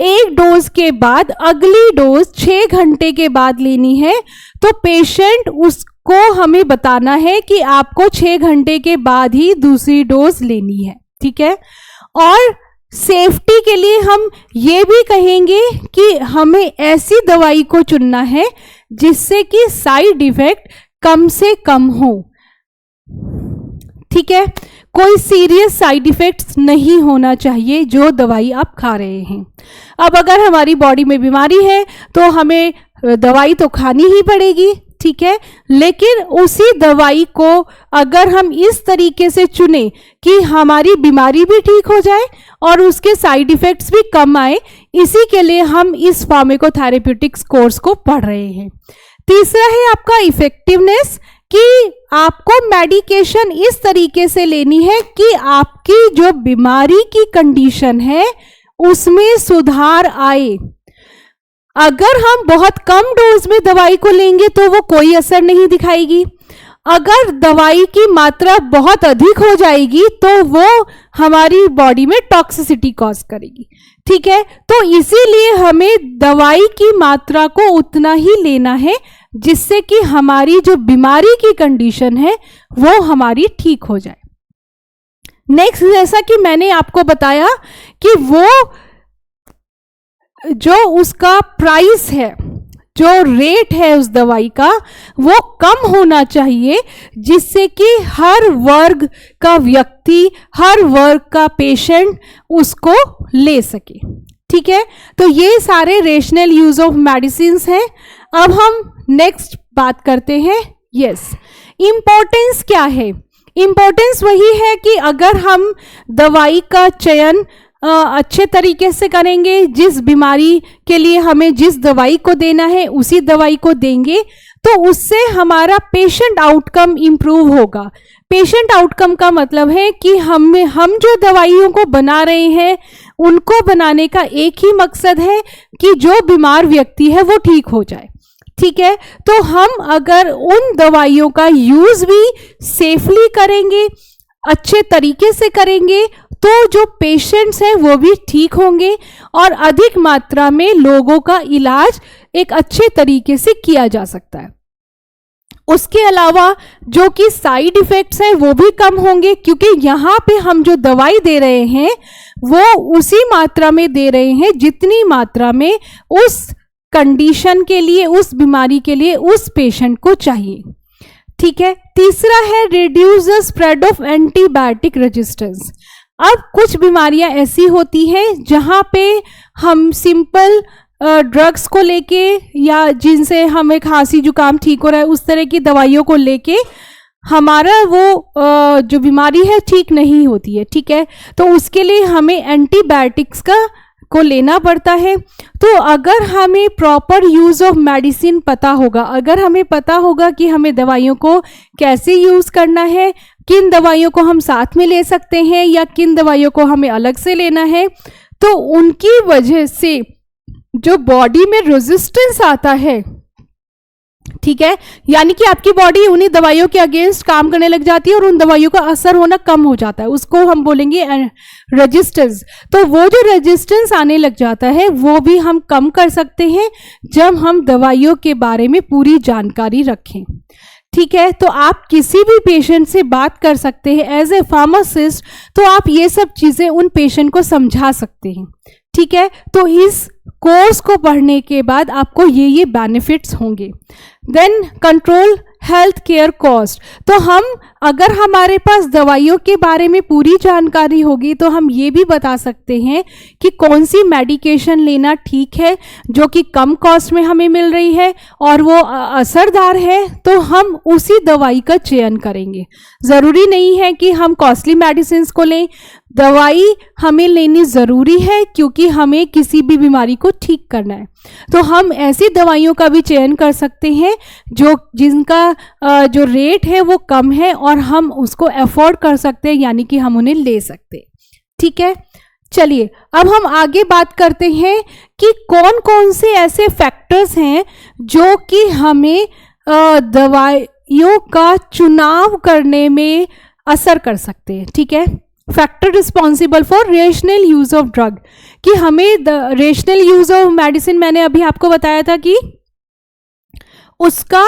S1: एक डोज के बाद अगली डोज 6 घंटे के बाद लेनी है, तो पेशेंट उसको हमें बताना है कि आपको 6 घंटे के बाद ही दूसरी डोज लेनी है। ठीक है, और सेफ्टी के लिए हम ये भी कहेंगे कि हमें ऐसी दवाई को चुनना है जिससे कि साइड इफेक्ट कम से कम हो। ठीक है, कोई सीरियस साइड इफेक्ट्स नहीं होना चाहिए जो दवाई आप खा रहे हैं। अब अगर हमारी बॉडी में बीमारी है तो हमें दवाई तो खानी ही पड़ेगी। ठीक है, लेकिन उसी दवाई को अगर हम इस तरीके से चुने कि हमारी बीमारी भी ठीक हो जाए और उसके साइड इफेक्ट्स भी कम आए, इसी के लिए हम इस फार्माकोथेरेप्यूटिक्स कोर्स को पढ़ रहे हैं। तीसरा है आपका इफेक्टिवनेस, कि आपको मेडिकेशन इस तरीके से लेनी है कि आपकी जो बीमारी की कंडीशन है उसमें सुधार आए। अगर हम बहुत कम डोज में दवाई को लेंगे तो वो कोई असर नहीं दिखाएगी। अगर दवाई की मात्रा बहुत अधिक हो जाएगी तो वो हमारी बॉडी में टॉक्सिसिटी कॉज करेगी। ठीक है, तो इसीलिए हमें दवाई की मात्रा को उतना ही लेना है जिससे कि हमारी जो बीमारी की कंडीशन है वो हमारी ठीक हो जाए। नेक्स्ट, जैसा कि मैंने आपको बताया कि वो जो उसका प्राइस है, जो रेट है उस दवाई का, वो कम होना चाहिए जिससे कि हर वर्ग का व्यक्ति, हर वर्ग का पेशेंट उसको ले सके। ठीक है, तो ये सारे रेशनल यूज ऑफ मेडिसिन्स हैं। अब हम नेक्स्ट बात करते हैं। यस, इम्पोर्टेंस क्या है? इम्पोर्टेंस वही है कि अगर हम दवाई का चयन अच्छे तरीके से करेंगे, जिस बीमारी के लिए हमें जिस दवाई को देना है उसी दवाई को देंगे, तो उससे हमारा पेशेंट आउटकम इम्प्रूव होगा। पेशेंट आउटकम का मतलब है कि हम जो दवाइयों को बना रहे हैं उनको बनाने का एक ही मकसद है कि जो बीमार व्यक्ति है वो ठीक हो जाए। ठीक है, तो हम अगर उन दवाइयों का यूज भी सेफली करेंगे, अच्छे तरीके से करेंगे, तो जो पेशेंट्स हैं वो भी ठीक होंगे और अधिक मात्रा में लोगों का इलाज एक अच्छे तरीके से किया जा सकता है। उसके अलावा जो कि साइड इफेक्ट्स हैं वो भी कम होंगे, क्योंकि यहाँ पे हम जो दवाई दे रहे हैं वो उसी मात्रा में दे रहे हैं जितनी मात्रा में उस कंडीशन के लिए, उस बीमारी के लिए उस पेशेंट को चाहिए। ठीक है, तीसरा है reduce the spread of antibiotic resistance. अब कुछ बीमारियां ऐसी होती हैं जहां पे हम सिंपल ड्रग्स को लेके या जिनसे हमें खांसी जुकाम ठीक हो रहा है उस तरह की दवाइयों को लेके हमारा वो जो बीमारी है ठीक नहीं होती है। ठीक है, तो उसके लिए हमें एंटीबायोटिक्स को लेना पड़ता है। तो अगर हमें प्रॉपर यूज ऑफ मेडिसिन पता होगा, अगर हमें पता होगा कि हमें दवाइयों को कैसे यूज करना है, किन दवाइयों को हम साथ में ले सकते हैं या किन दवाइयों को हमें अलग से लेना है, तो उनकी वजह से जो बॉडी में रेजिस्टेंस आता है, ठीक है, यानी कि आपकी बॉडी उन्हीं दवाइयों के अगेंस्ट काम करने लग जाती है और उन दवाइयों का असर होना कम हो जाता है, उसको हम बोलेंगे रेजिस्टेंस। तो वो जो रेजिस्टेंस आने लग जाता है वो भी हम कम कर सकते हैं जब हम दवाइयों के बारे में पूरी जानकारी रखें। ठीक है, तो आप किसी भी पेशेंट से बात कर सकते हैं एज ए फार्मासिस्ट, तो आप ये सब चीजें उन पेशेंट को समझा सकते हैं। ठीक है, तो इस कोर्स को पढ़ने के बाद आपको ये बेनिफिट्स होंगे। Then control health care cost, तो हम अगर हमारे पास दवाइयों के बारे में पूरी जानकारी होगी तो हम ये भी बता सकते हैं कि कौन सी मेडिकेशन लेना ठीक है जो कि कम कॉस्ट में हमें मिल रही है और वो असरदार है, तो हम उसी दवाई का चयन करेंगे। ज़रूरी नहीं है कि हम कॉस्टली मेडिसिन को लें, दवाई हमें लेनी ज़रूरी है क्योंकि हमें किसी भी बीमारी को ठीक करना है। तो हम ऐसी दवाइयों का भी चयन कर सकते हैं जिनका जो रेट है वो कम है और हम उसको अफोर्ड कर सकते हैं, यानी कि हम उन्हें ले सकते हैं। ठीक है, चलिए अब हम आगे बात करते हैं कि कौन कौन से ऐसे फैक्टर्स हैं जो कि हमें दवाइयों का चुनाव करने में असर कर सकते हैं। ठीक है, factor responsible for rational use of drug, कि हमें रेशनल यूज ऑफ मेडिसिन, मैंने अभी आपको बताया था कि उसका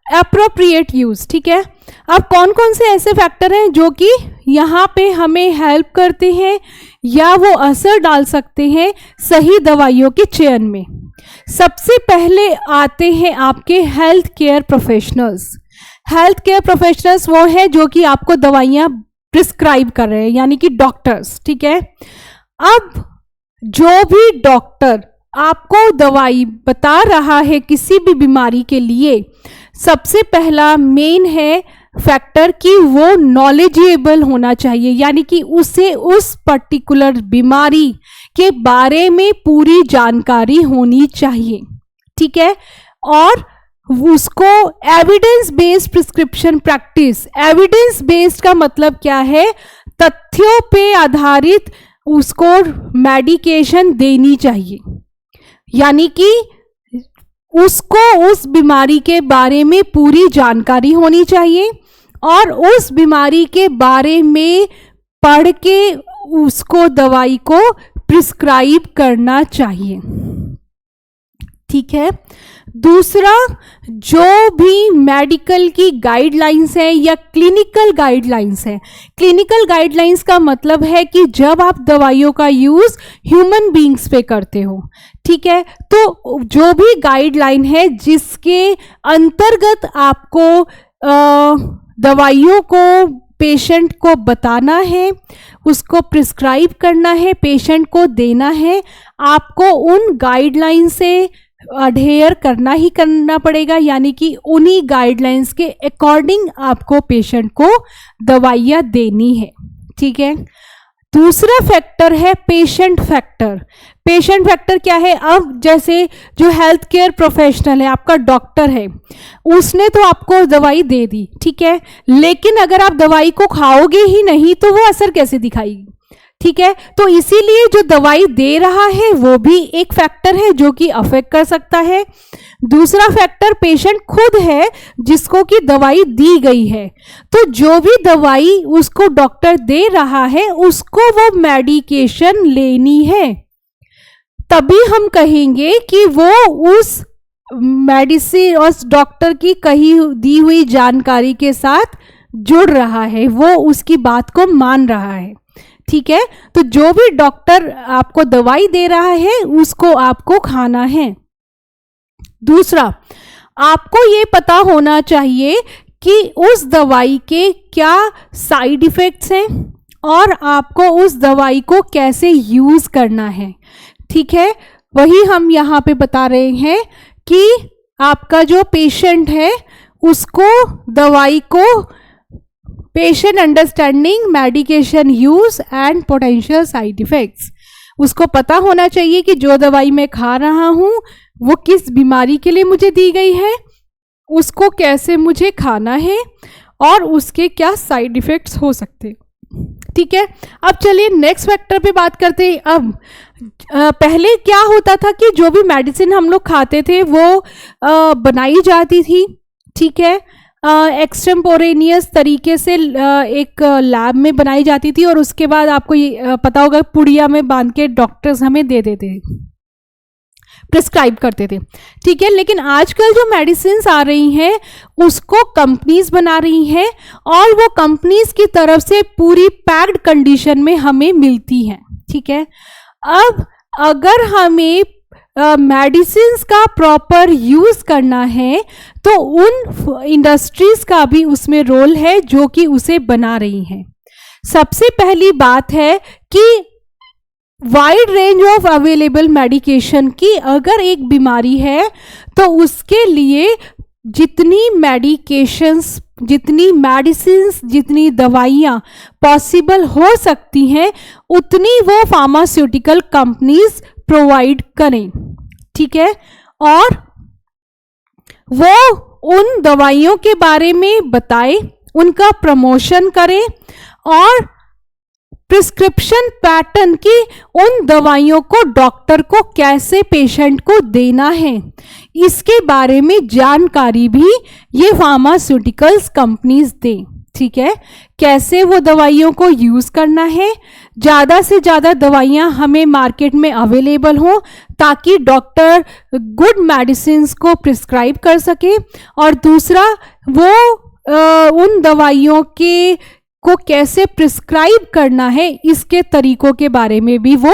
S1: एप्रोप्रिएट यूज। ठीक है, अब कौन कौन से ऐसे फैक्टर हैं जो कि यहाँ पे हमें हेल्प करते हैं या वो असर डाल सकते हैं सही दवाइयों के चयन में। सबसे पहले आते हैं आपके health care professionals. Health care professionals वो है जो कि आपको दवाइयाँ प्रिस्क्राइब कर रहे हैं, यानी कि डॉक्टर्स। ठीक है, अब जो भी डॉक्टर आपको दवाई बता रहा है किसी भी बीमारी के लिए, सबसे पहला मेन है फैक्टर कि वो नॉलेजेबल होना चाहिए, यानी कि उसे उस पर्टिकुलर बीमारी के बारे में पूरी जानकारी होनी चाहिए। ठीक है, और उसको evidence based prescription practice, evidence based का मतलब क्या है, तथ्यों पे आधारित उसको मेडिकेशन देनी चाहिए, यानी कि उसको उस बीमारी के बारे में पूरी जानकारी होनी चाहिए और उस बीमारी के बारे में पढ़ के उसको दवाई को प्रिस्क्राइब करना चाहिए। ठीक है, दूसरा, जो भी मेडिकल की गाइडलाइंस है या क्लिनिकल गाइडलाइंस है, क्लिनिकल गाइडलाइंस का मतलब है कि जब आप दवाइयों का यूज ह्यूमन बींग्स पे करते हो, ठीक है, तो जो भी गाइडलाइन है जिसके अंतर्गत आपको दवाइयों को पेशेंट को बताना है, उसको प्रिस्क्राइब करना है, पेशेंट को देना है, आपको उन गाइडलाइन से अडेयर करना ही करना पड़ेगा, यानी कि उन्हीं गाइडलाइंस के अकॉर्डिंग आपको पेशेंट को दवाइयाँ देनी है। ठीक है, दूसरा फैक्टर है पेशेंट फैक्टर। पेशेंट फैक्टर क्या है, अब जैसे जो हेल्थ केयर प्रोफेशनल है, आपका डॉक्टर है, उसने तो आपको दवाई दे दी, ठीक है, लेकिन अगर आप दवाई को खाओगे ही नहीं तो वो असर कैसे दिखाएगी। ठीक है, तो इसीलिए जो दवाई दे रहा है वो भी एक फैक्टर है जो कि अफेक्ट कर सकता है। दूसरा फैक्टर पेशेंट खुद है जिसको कि दवाई दी गई है, तो जो भी दवाई उसको डॉक्टर दे रहा है उसको वो मेडिकेशन लेनी है, तभी हम कहेंगे कि वो उस मेडिसिन और डॉक्टर की कही दी हुई जानकारी के साथ जुड़ रहा है, वो उसकी बात को मान रहा है। ठीक है, तो जो भी डॉक्टर आपको दवाई दे रहा है उसको आपको खाना है। दूसरा, आपको ये पता होना चाहिए कि उस दवाई के क्या साइड इफेक्ट्स हैं और आपको उस दवाई को कैसे यूज करना है। ठीक है, वही हम यहाँ पे बता रहे हैं कि आपका जो पेशेंट है उसको दवाई को patient understanding medication use and potential side effects, उसको पता होना चाहिए कि जो दवाई मैं खा रहा हूँ वो किस बीमारी के लिए मुझे दी गई है, उसको कैसे मुझे खाना है और उसके क्या साइड इफेक्ट्स हो सकते हैं। ठीक है, अब चलिए नेक्स्ट फैक्टर पे बात करते हैं। अब पहले क्या होता था कि जो भी मेडिसिन हम लोग खाते थे वो बनाई जाती थी, ठीक है, एक्सटेम्पोरेनियस तरीके से एक लैब में बनाई जाती थी और उसके बाद आपको ये पता होगा पुड़िया में बांध के डॉक्टर्स हमें दे देते थे, प्रिस्क्राइब करते थे। ठीक है, लेकिन आजकल जो मेडिसिन्स आ रही हैं उसको कंपनीज बना रही हैं और वो कंपनीज की तरफ से पूरी पैक्ड कंडीशन में हमें मिलती हैं। ठीक है, अब अगर हमें मेडिसिन्स का प्रॉपर यूज करना है तो उन इंडस्ट्रीज का भी उसमें रोल है जो कि उसे बना रही हैं। सबसे पहली बात है कि wide range of available medication की अगर एक बीमारी है तो उसके लिए जितनी मेडिकेशंस, जितनी मेडिसिन्स, जितनी दवाइयाँ पॉसिबल हो सकती हैं उतनी वो फार्मास्यूटिकल कंपनीज प्रोवाइड करें, ठीक है। और वो उन दवाइयों के बारे में बताए, उनका प्रमोशन करें और प्रिस्क्रिप्शन पैटर्न की उन दवाइयों को डॉक्टर को कैसे पेशेंट को देना है इसके बारे में जानकारी भी ये फार्मास्यूटिकल्स कंपनीज दें, ठीक है। कैसे वो दवाइयों को यूज करना है, ज़्यादा से ज़्यादा दवाइयाँ हमें मार्केट में अवेलेबल हो ताकि डॉक्टर गुड मेडिसिन्स को प्रिस्क्राइब कर सके। और दूसरा, वो उन दवाइयों को कैसे प्रिस्क्राइब करना है इसके तरीकों के बारे में भी वो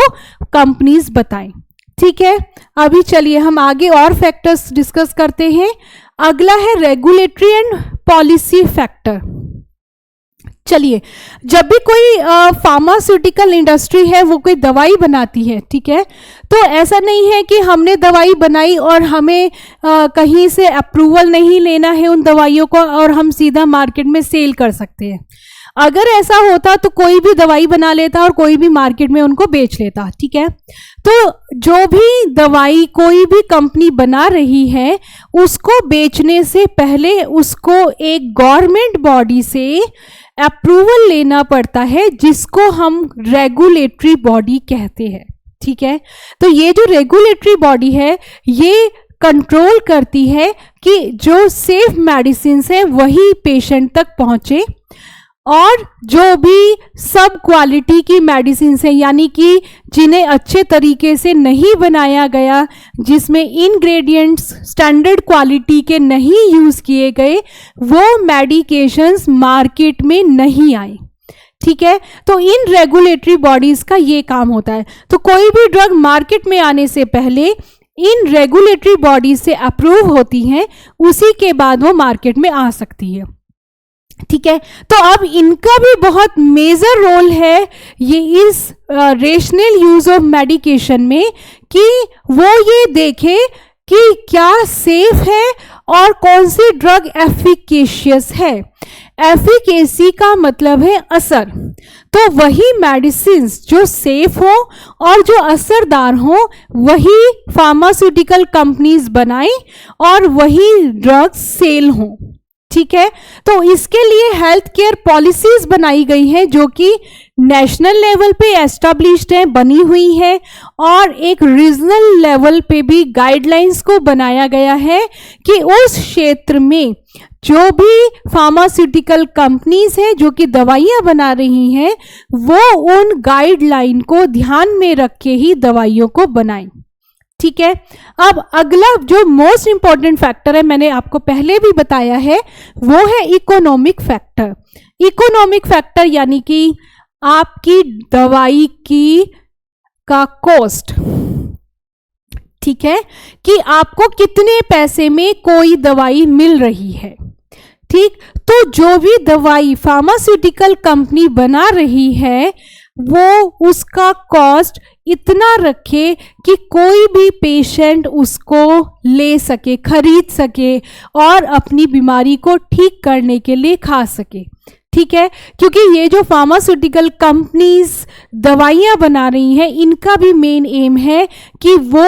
S1: कंपनीज बताएं, ठीक है। अभी चलिए हम आगे और फैक्टर्स डिस्कस करते हैं। अगला है रेगुलेटरी एंड पॉलिसी फैक्टर। चलिए, जब भी कोई फार्मास्यूटिकल इंडस्ट्री है वो कोई दवाई बनाती है, ठीक है, तो ऐसा नहीं है कि हमने दवाई बनाई और हमें कहीं से अप्रूवल नहीं लेना है उन दवाइयों को और हम सीधा मार्केट में सेल कर सकते हैं। अगर ऐसा होता तो कोई भी दवाई बना लेता और कोई भी मार्केट में उनको बेच लेता, ठीक है। तो जो भी दवाई कोई भी कंपनी बना रही है उसको बेचने से पहले उसको एक गवर्नमेंट बॉडी से अप्रूवल लेना पड़ता है जिसको हम रेगुलेटरी बॉडी कहते हैं, ठीक है। तो ये जो रेगुलेटरी बॉडी है ये कंट्रोल करती है कि जो सेफ मेडिसिन है वही पेशेंट तक पहुंचे और जो भी सब क्वालिटी की मेडिसिन है यानी कि जिन्हें अच्छे तरीके से नहीं बनाया गया, जिसमें इंग्रेडिएंट्स स्टैंडर्ड क्वालिटी के नहीं यूज किए गए, वो मेडिकेशंस मार्केट में नहीं आए, ठीक है। तो इन रेगुलेटरी बॉडीज का ये काम होता है। तो कोई भी ड्रग मार्केट में आने से पहले इन रेगुलेटरी बॉडीज से अप्रूव होती हैं, उसी के बाद वो मार्केट में आ सकती है, ठीक है। तो अब इनका भी बहुत मेजर रोल है ये इस रेशनल यूज ऑफ मेडिकेशन में कि वो ये देखे कि क्या सेफ है और कौन सी ड्रग एफिकेशियस है। एफिकेसी का मतलब है असर। तो वही मेडिसिन्स जो सेफ हो और जो असरदार हो वही फार्मास्यूटिकल कंपनीज बनाएं और वही ड्रग्स सेल हो, ठीक है। तो इसके लिए हेल्थ केयर पॉलिसीज बनाई गई हैं जो कि नेशनल लेवल पे एस्टैब्लिश्ड है, बनी हुई है, और एक रीजनल लेवल पे भी गाइडलाइंस को बनाया गया है कि उस क्षेत्र में जो भी फार्मास्यूटिकल कंपनीज हैं जो कि दवाइयां बना रही हैं वो उन गाइडलाइन को ध्यान में रख के ही दवाइयों को बनाएं, ठीक है। अब अगला जो मोस्ट इंपॉर्टेंट फैक्टर है, मैंने आपको पहले भी बताया है, वो है इकोनॉमिक फैक्टर। इकोनॉमिक फैक्टर यानी कि आपकी दवाई का कॉस्ट, ठीक है, कि आपको कितने पैसे में कोई दवाई मिल रही है, ठीक। तो जो भी दवाई फार्मास्यूटिकल कंपनी बना रही है वो उसका कॉस्ट इतना रखे कि कोई भी पेशेंट उसको ले सके, खरीद सके और अपनी बीमारी को ठीक करने के लिए खा सके, ठीक है। क्योंकि ये जो फार्मास्यूटिकल कंपनीज दवाइयाँ बना रही हैं इनका भी मेन एम है कि वो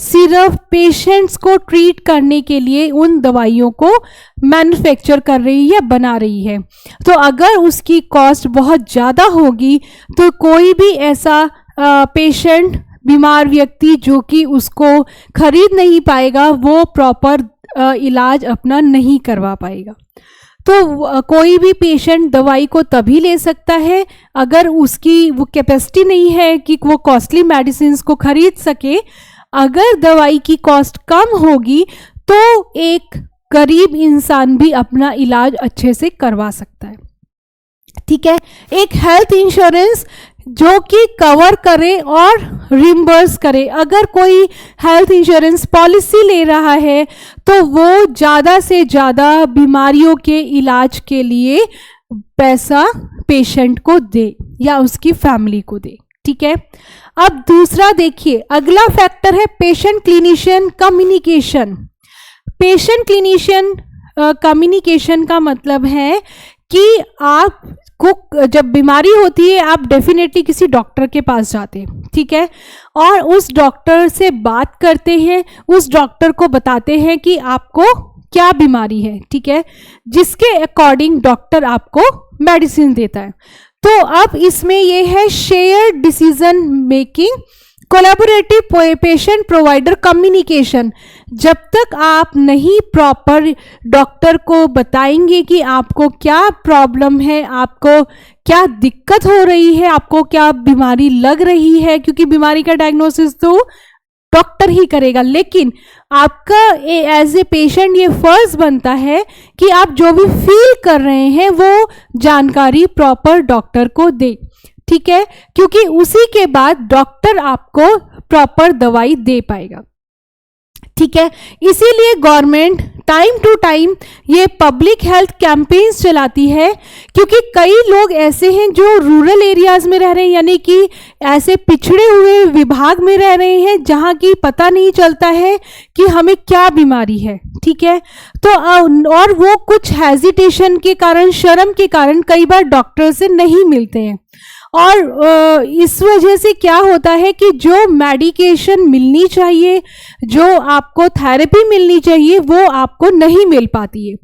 S1: सिर्फ पेशेंट्स को ट्रीट करने के लिए उन दवाइयों को मैन्युफैक्चर कर रही है, बना रही है। तो अगर उसकी कॉस्ट बहुत ज़्यादा होगी तो कोई भी ऐसा पेशेंट, बीमार व्यक्ति जो कि उसको खरीद नहीं पाएगा वो प्रॉपर इलाज अपना नहीं करवा पाएगा। तो कोई भी पेशेंट दवाई को तभी ले सकता है अगर उसकी वो कैपेसिटी नहीं है कि वो कॉस्टली मेडिसिन को खरीद सके। अगर दवाई की कॉस्ट कम होगी तो एक गरीब इंसान भी अपना इलाज अच्छे से करवा सकता है, ठीक है। एक हेल्थ इंश्योरेंस जो कि कवर करे और रिम्बर्स करे। अगर कोई हेल्थ इंश्योरेंस पॉलिसी ले रहा है तो वो ज़्यादा से ज़्यादा बीमारियों के इलाज के लिए पैसा पेशेंट को दे या उसकी फैमिली को दे। ठीक है, अब दूसरा देखिए, अगला फैक्टर है patient clinician communication. Patient clinician communication का मतलब है कि आपको जब बीमारी होती है आप डेफिनेटली किसी डॉक्टर के पास जाते हैं, ठीक है, और उस डॉक्टर से बात करते हैं, उस डॉक्टर को बताते हैं कि आपको क्या बीमारी है, ठीक है, जिसके अकॉर्डिंग डॉक्टर आपको मेडिसिन देता है। तो अब इसमें ये है share decision making, collaborative patient provider communication. जब तक आप नहीं प्रॉपर डॉक्टर को बताएंगे कि आपको क्या प्रॉब्लम है, आपको क्या दिक्कत हो रही है, आपको क्या बीमारी लग रही है, क्योंकि बीमारी का डायग्नोसिस तो डॉक्टर ही करेगा, लेकिन आपका एज ए पेशेंट ये फर्ज बनता है कि आप जो भी फील कर रहे हैं वो जानकारी प्रॉपर डॉक्टर को दे। ठीक है, क्योंकि उसी के बाद डॉक्टर आपको प्रॉपर दवाई दे पाएगा। ठीक है, इसीलिए गवर्नमेंट टाइम टू टाइम ये पब्लिक हेल्थ कैंपेन्स चलाती है, क्योंकि कई लोग ऐसे हैं जो रूरल एरियाज में रह रहे हैं, यानी कि ऐसे पिछड़े हुए विभाग में रह रहे हैं जहाँ की पता नहीं चलता है कि हमें क्या बीमारी है। ठीक है, तो और वो कुछ हेजिटेशन के कारण, शर्म के कारण कई बार डॉक्टर से नहीं मिलते हैं, और इस वजह से क्या होता है कि जो मेडिकेशन मिलनी चाहिए, जो आपको थेरेपी मिलनी चाहिए, वो आपको नहीं मिल पाती है।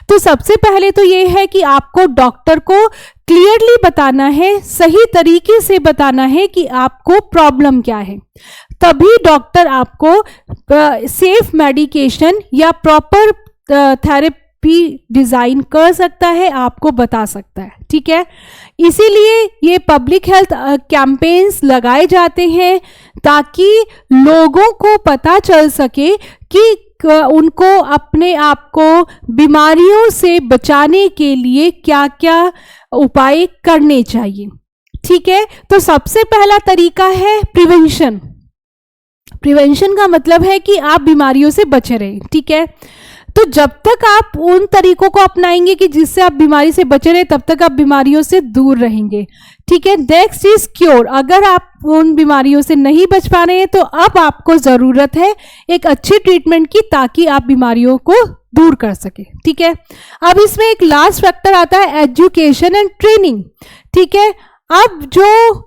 S1: तो सबसे पहले तो ये है कि आपको डॉक्टर को क्लियरली बताना है, सही तरीके से बताना है कि आपको प्रॉब्लम क्या है, तभी डॉक्टर आपको सेफ मेडिकेशन या प्रॉपर थेरेपी डिजाइन कर सकता है, आपको बता सकता है। ठीक है, इसीलिए ये पब्लिक हेल्थ कैंपेन्स लगाए जाते हैं ताकि लोगों को पता चल सके कि उनको अपने आप को बीमारियों से बचाने के लिए क्या क्या उपाय करने चाहिए। ठीक है, तो सबसे पहला तरीका है प्रिवेंशन। प्रिवेंशन का मतलब है कि आप बीमारियों से बचे रहें। ठीक है, तो जब तक आप उन तरीकों को अपनाएंगे कि जिससे आप बीमारी से बचे रहे, तब तक आप बीमारियों से दूर रहेंगे। ठीक है, नेक्स्ट इज क्योर। अगर आप उन बीमारियों से नहीं बच पा रहे हैं तो अब आपको जरूरत है एक अच्छी ट्रीटमेंट की, ताकि आप बीमारियों को दूर कर सके। ठीक है, अब इसमें एक लास्ट फैक्टर आता है एजुकेशन एंड ट्रेनिंग। ठीक है, अब जो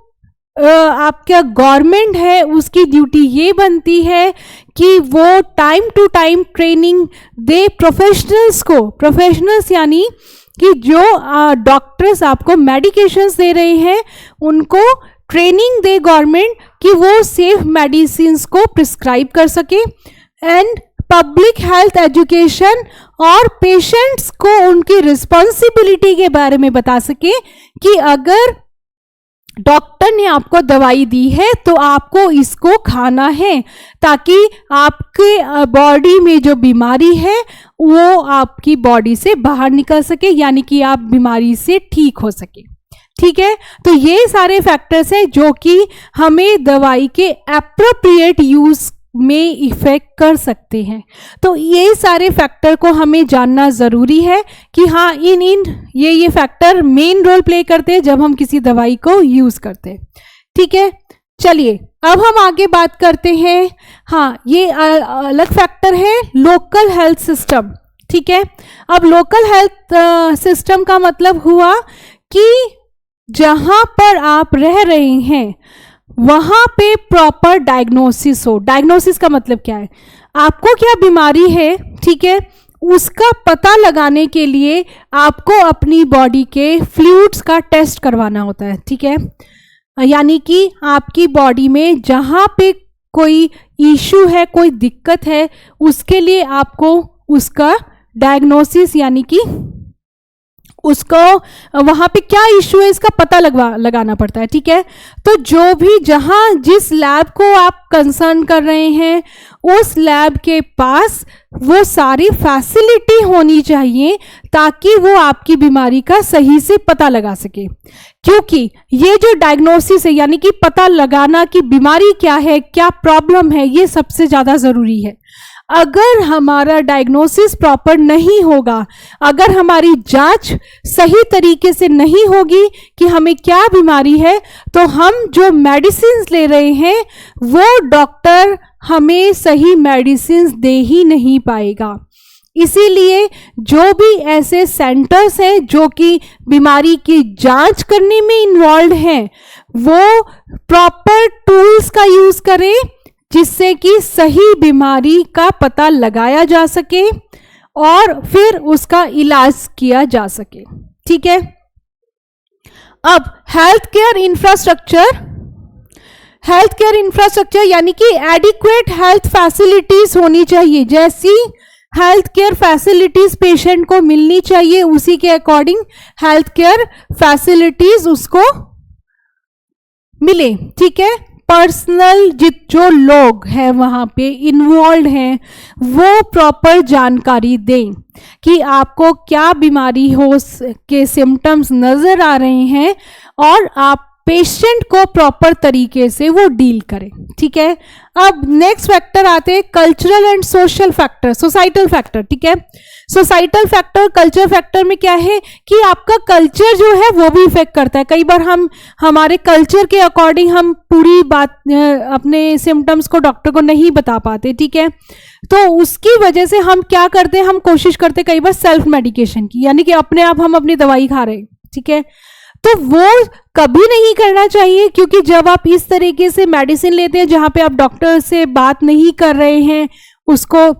S1: आपका गवर्नमेंट है उसकी ड्यूटी ये बनती है कि वो टाइम टू टाइम ट्रेनिंग दे प्रोफेशनल्स को। प्रोफेशनल्स यानी कि जो डॉक्टर्स आपको मेडिकेशंस दे रहे हैं उनको ट्रेनिंग दे गवर्नमेंट कि वो सेफ मेडिसिन्स को प्रिस्क्राइब कर सके, एंड पब्लिक हेल्थ एजुकेशन और पेशेंट्स को उनकी रिस्पॉन्सिबिलिटी के बारे में बता सके कि अगर डॉक्टर ने आपको दवाई दी है तो आपको इसको खाना है, ताकि आपके बॉडी में जो बीमारी है वो आपकी बॉडी से बाहर निकल सके, यानी कि आप बीमारी से ठीक हो सके। ठीक है, तो ये सारे फैक्टर्स हैं जो कि हमें दवाई के एप्रोप्रिएट यूज में इफेक्ट कर सकते हैं। तो ये सारे फैक्टर को हमें जानना ज़रूरी है कि हाँ, ये फैक्टर मेन रोल प्ले करते हैं जब हम किसी दवाई को यूज़ करते हैं। ठीक है, चलिए अब हम आगे बात करते हैं। हाँ, ये अलग फैक्टर है लोकल हेल्थ सिस्टम। ठीक है, अब लोकल हेल्थ सिस्टम का मतलब हुआ कि जहाँ पर आप रह रहे हैं वहां पे प्रॉपर डायग्नोसिस हो। डायग्नोसिस का मतलब क्या है, आपको क्या बीमारी है, ठीक है, उसका पता लगाने के लिए आपको अपनी बॉडी के फ्लूइड्स का टेस्ट करवाना होता है। ठीक है, यानी कि आपकी बॉडी में जहां पे कोई इशू है, कोई दिक्कत है, उसके लिए आपको उसका डायग्नोसिस यानी कि उसको वहाँ पे क्या इश्यू है इसका पता लगाना पड़ता है, ठीक है। तो जो भी जहाँ जिस लैब को आप कंसर्न कर रहे हैं उस लैब के पास वो सारी फैसिलिटी होनी चाहिए ताकि वो आपकी बीमारी का सही से पता लगा सके। क्योंकि ये जो डायग्नोसिस है यानी कि पता लगाना कि बीमारी क्या है, क्या प्रॉब्लम है, ये सबसे ज़्यादा ज़रूरी है। अगर हमारा डायग्नोसिस प्रॉपर नहीं होगा, अगर हमारी जांच सही तरीके से नहीं होगी कि हमें क्या बीमारी है, तो हम जो मेडिसिन ले रहे हैं वो डॉक्टर हमें सही मेडिसिन दे ही नहीं पाएगा। इसीलिए जो भी ऐसे सेंटर्स हैं जो कि बीमारी की जांच करने में इन्वॉल्व हैं, वो प्रॉपर टूल्स का यूज करें जिससे कि सही बीमारी का पता लगाया जा सके और फिर उसका इलाज किया जा सके, ठीक है। अब हेल्थ केयर इंफ्रास्ट्रक्चर यानी कि एडिक्वेट हेल्थ फैसिलिटीज होनी चाहिए। जैसी हेल्थ केयर फैसिलिटीज पेशेंट को मिलनी चाहिए उसी के अकॉर्डिंग हेल्थ केयर फैसिलिटीज उसको मिले, ठीक है। पर्सनल जो लोग हैं वहाँ पे इन्वॉल्व हैं वो प्रॉपर जानकारी दें कि आपको क्या बीमारी हो के सिम्टम्स नज़र आ रहे हैं और आप पेशेंट को प्रॉपर तरीके से वो डील करें, ठीक है। अब नेक्स्ट फैक्टर आते हैं cultural and social factor, societal factor, ठीक है। सोसाइटल फैक्टर, कल्चर फैक्टर में क्या है कि आपका कल्चर जो है वो भी इफेक्ट करता है। कई बार हम हमारे कल्चर के अकॉर्डिंग हम पूरी बात अपने सिम्टम्स को डॉक्टर को नहीं बता पाते, ठीक है। तो उसकी वजह से हम क्या करते हैं, हम कोशिश करते हैं कई बार सेल्फ मेडिकेशन की, यानी कि अपने आप हम अपनी दवाई खा रहे हैं, ठीक है। तो वो कभी नहीं करना चाहिए, क्योंकि जब आप इस तरीके से मेडिसिन लेते हैं जहां पे आप डॉक्टर से बात नहीं कर रहे हैं, उसको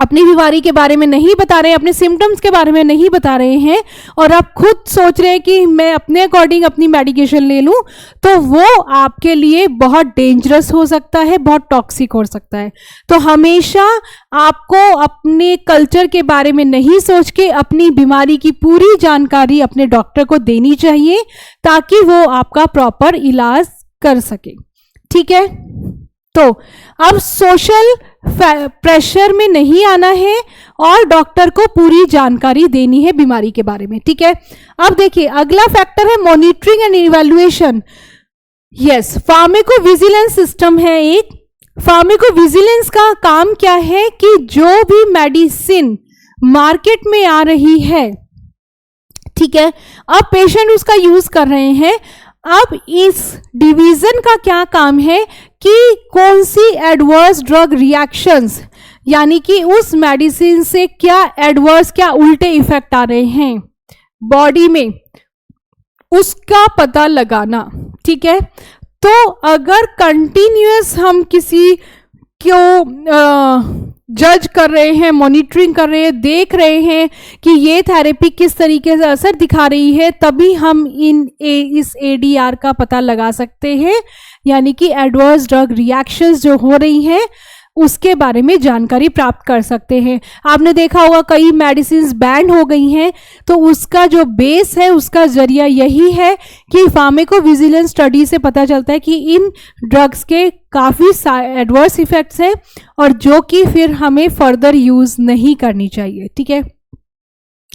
S1: अपनी बीमारी के बारे में नहीं बता रहे हैं, अपने सिम्टम्स के बारे में नहीं बता रहे हैं और आप खुद सोच रहे हैं कि मैं अपने अकॉर्डिंग अपनी मेडिकेशन ले लूं, तो वो आपके लिए बहुत डेंजरस हो सकता है, बहुत टॉक्सिक हो सकता है। तो हमेशा आपको अपने कल्चर के बारे में नहीं सोच के अपनी बीमारी की पूरी जानकारी अपने डॉक्टर को देनी चाहिए ताकि वो आपका प्रॉपर इलाज कर सके, ठीक है। तो अब सोशल प्रेशर में नहीं आना है और डॉक्टर को पूरी जानकारी देनी है बीमारी के बारे में, ठीक है। अब देखिए अगला फैक्टर है monitoring and evaluation. Yes, pharmacovigilance system है एक। फार्माकोविजिलेंस का काम क्या है कि जो भी मेडिसिन मार्केट में आ रही है, ठीक है, अब पेशेंट उसका यूज कर रहे हैं। अब इस डिवीजन का क्या काम है कि कौन सी एडवर्स ड्रग रिएक्शंस, यानी कि उस मेडिसिन से क्या एडवर्स, क्या उल्टे इफेक्ट आ रहे हैं बॉडी में, उसका पता लगाना, ठीक है। तो अगर कंटिन्यूअस हम किसी को जज कर रहे हैं, मॉनिटरिंग कर रहे हैं, देख रहे हैं कि ये थेरेपी किस तरीके से असर दिखा रही है, तभी हम इस ADR का पता लगा सकते हैं, यानी कि एडवर्स ड्रग रिएक्शंस जो हो रही हैं उसके बारे में जानकारी प्राप्त कर सकते हैं। आपने देखा होगा कई मेडिसिन्स बैन हो गई हैं, तो उसका जो बेस है, उसका जरिया यही है कि फार्माकोविजिलेंस स्टडी से पता चलता है कि इन ड्रग्स के काफ़ी एडवर्स इफेक्ट्स हैं और जो कि फिर हमें फर्दर यूज नहीं करनी चाहिए, ठीक है।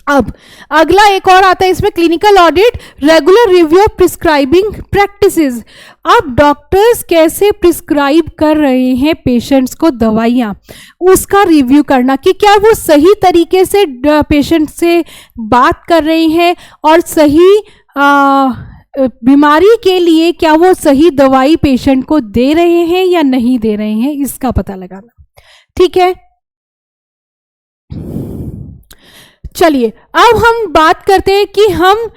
S1: अब अगला एक और आता है इसमें clinical audit, regular review of prescribing practices. अब डॉक्टर्स कैसे प्रिस्क्राइब कर रहे हैं पेशेंट्स को दवाइयाँ, उसका रिव्यू करना कि क्या वो सही तरीके से पेशेंट से बात कर रहे हैं और सही बीमारी के लिए क्या वो सही दवाई पेशेंट को दे रहे हैं या नहीं दे रहे हैं, इसका पता लगाना, ठीक है। चलिए अब हम बात करते हैं कि हम